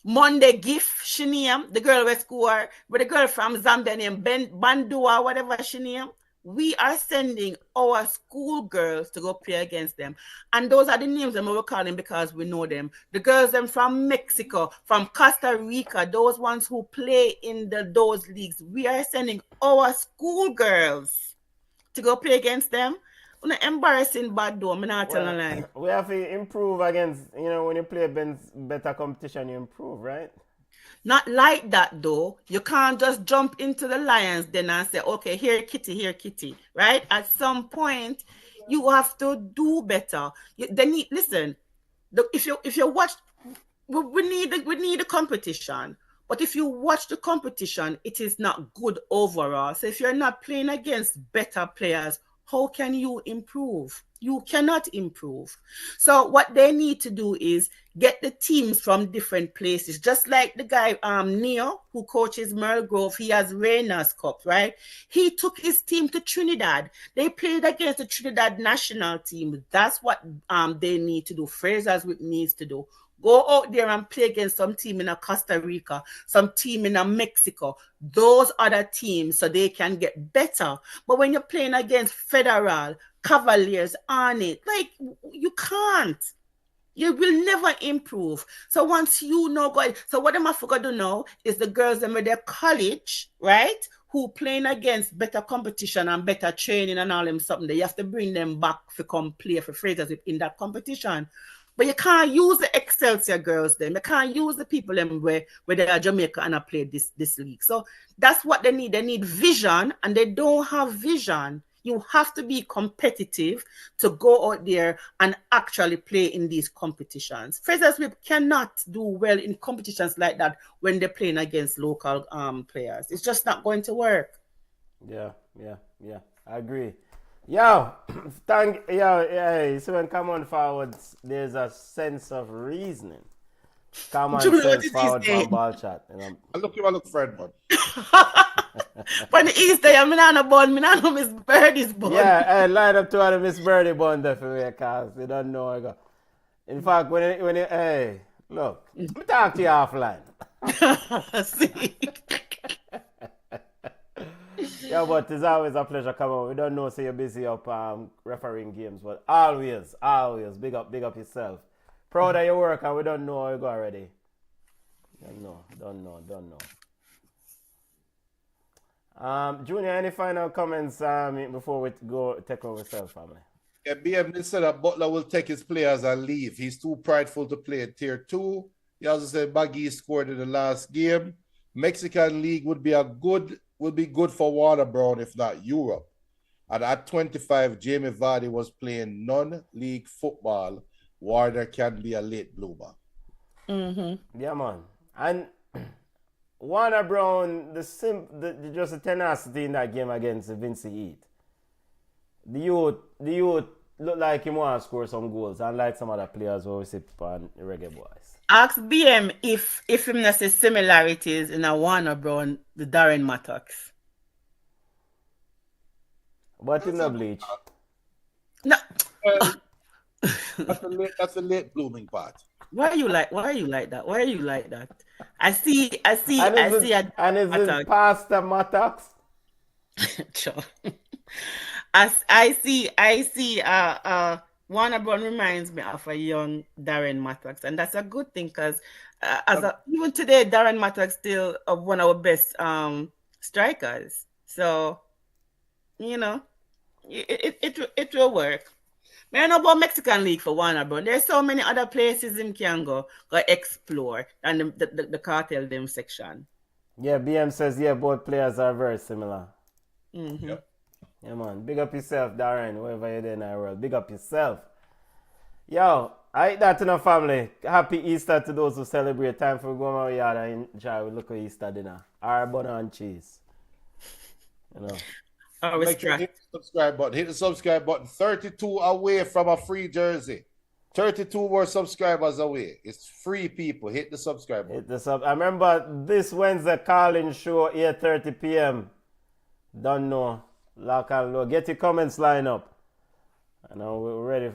[SPEAKER 4] Monday Gift Shiniam, the girl with score, with the girl from Zambia named Bandua, whatever she name. We are sending our schoolgirls to go play against them. And those are the names that we're calling because we know them. The girls them from Mexico, from Costa Rica, those ones who play in those leagues. We are sending our schoolgirls to go play against them. Embarrassing bad though, I'm not telling a lie.
[SPEAKER 2] We have to improve against, when you play better competition, you improve, right?
[SPEAKER 4] Not like that though. You can't just jump into the Lions then and say, okay, here kitty, right? At some point, you have to do better. Listen. If you watch, we need the competition. But if you watch the competition, it is not good overall. So if you're not playing against better players, how can you improve? You cannot improve. So what they need to do is get the teams from different places. Just like the guy, Neo, who coaches Merle Grove, he has Reina's Cup, right? He took his team to Trinidad. They played against the Trinidad national team. That's what they need to do. Fraser's whip needs to do. Go out there and play against some team in Costa Rica, some team in Mexico, those other teams so they can get better. But when you're playing against Federal, Cavaliers on it, like you can't. You will never improve. So once you know, so what am I forgot to know is the girls in their college, right? Who playing against better competition and better training and all them something. They have to bring them back to come play for Fraser's in that competition. But you can't use the Excelsior girls then. You can't use the people them where they are Jamaica and I play this league. So that's what they need. They need vision and they don't have vision. You have to be competitive to go out there and actually play in these competitions. Fraser's Whip cannot do well in competitions like that when they're playing against local players. It's just not going to work.
[SPEAKER 2] Yeah. I agree. So when come on forward, there's a sense of reasoning. Come on, sense forward from ball chat.
[SPEAKER 3] I look Fred, man.
[SPEAKER 4] When the Easter, I'm not know Miss Birdie's bun.
[SPEAKER 2] Yeah, I line up to one of Miss Birdie bun there for me, because they don't know I go. In fact, hey, look, let me talk to you offline.
[SPEAKER 4] See?
[SPEAKER 2] Yeah, but it's always a pleasure coming on. We don't know, so you're busy up refereeing games, but always, big up yourself. Proud of your work, and we don't know how you go already. Don't know. Junior, any final comments before we go take over self family?
[SPEAKER 3] Yeah, BM said that Butler will take his players and leave. He's too prideful to play at Tier 2. He also said Baggy scored in the last game. Mexican League would be good for Warner Brown, if not Europe. And at 25, Jamie Vardy was playing non-league football. Warner can be a late bloomer.
[SPEAKER 4] Mm-hmm.
[SPEAKER 2] Yeah, man. And Warner Brown, just the tenacity in that game against Vinci Heat. the youth look like him want to score some goals, unlike some other players who we see on Reggae Boys.
[SPEAKER 4] Ask BM if him not see similarities in a Warner Brown, the Darren Mattox.
[SPEAKER 2] But him not bleach.
[SPEAKER 4] No.
[SPEAKER 3] Well, that's a late blooming part.
[SPEAKER 4] Why are you like that? Why are you like that? I see
[SPEAKER 2] And is it Pastor Mattox?
[SPEAKER 4] Sure. As I see Warner Brown reminds me of a young Darren Mattox, and that's a good thing because even today Darren Mattox still one of our best strikers. So you know it will work. I know about Mexican League for Warner Brown. There's so many other places him can go explore and the cartel them section.
[SPEAKER 2] Yeah, BM says both players are very similar.
[SPEAKER 4] Mm-hmm.
[SPEAKER 3] Yep.
[SPEAKER 2] Yeah, man. Big up yourself, Darren, wherever you're in the world. Big up yourself. Yo, I eat that in a family. Happy Easter to those who celebrate. Time for going out yard and enjoy with local Easter dinner. Our butter and cheese. You know.
[SPEAKER 3] Make sure you hit the subscribe button. Hit the subscribe button. 32 away from a free jersey. 32 more subscribers away. It's free, people. Hit the subscribe button.
[SPEAKER 2] I remember this Wednesday calling show 8:30 p.m. Don't know. Lock and load. Get your comments lined up. And now we're ready.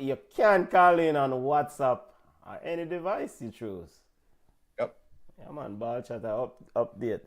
[SPEAKER 2] You can call in on WhatsApp or any device you choose.
[SPEAKER 3] Yep.
[SPEAKER 2] Yeah, man. Ball chatter update.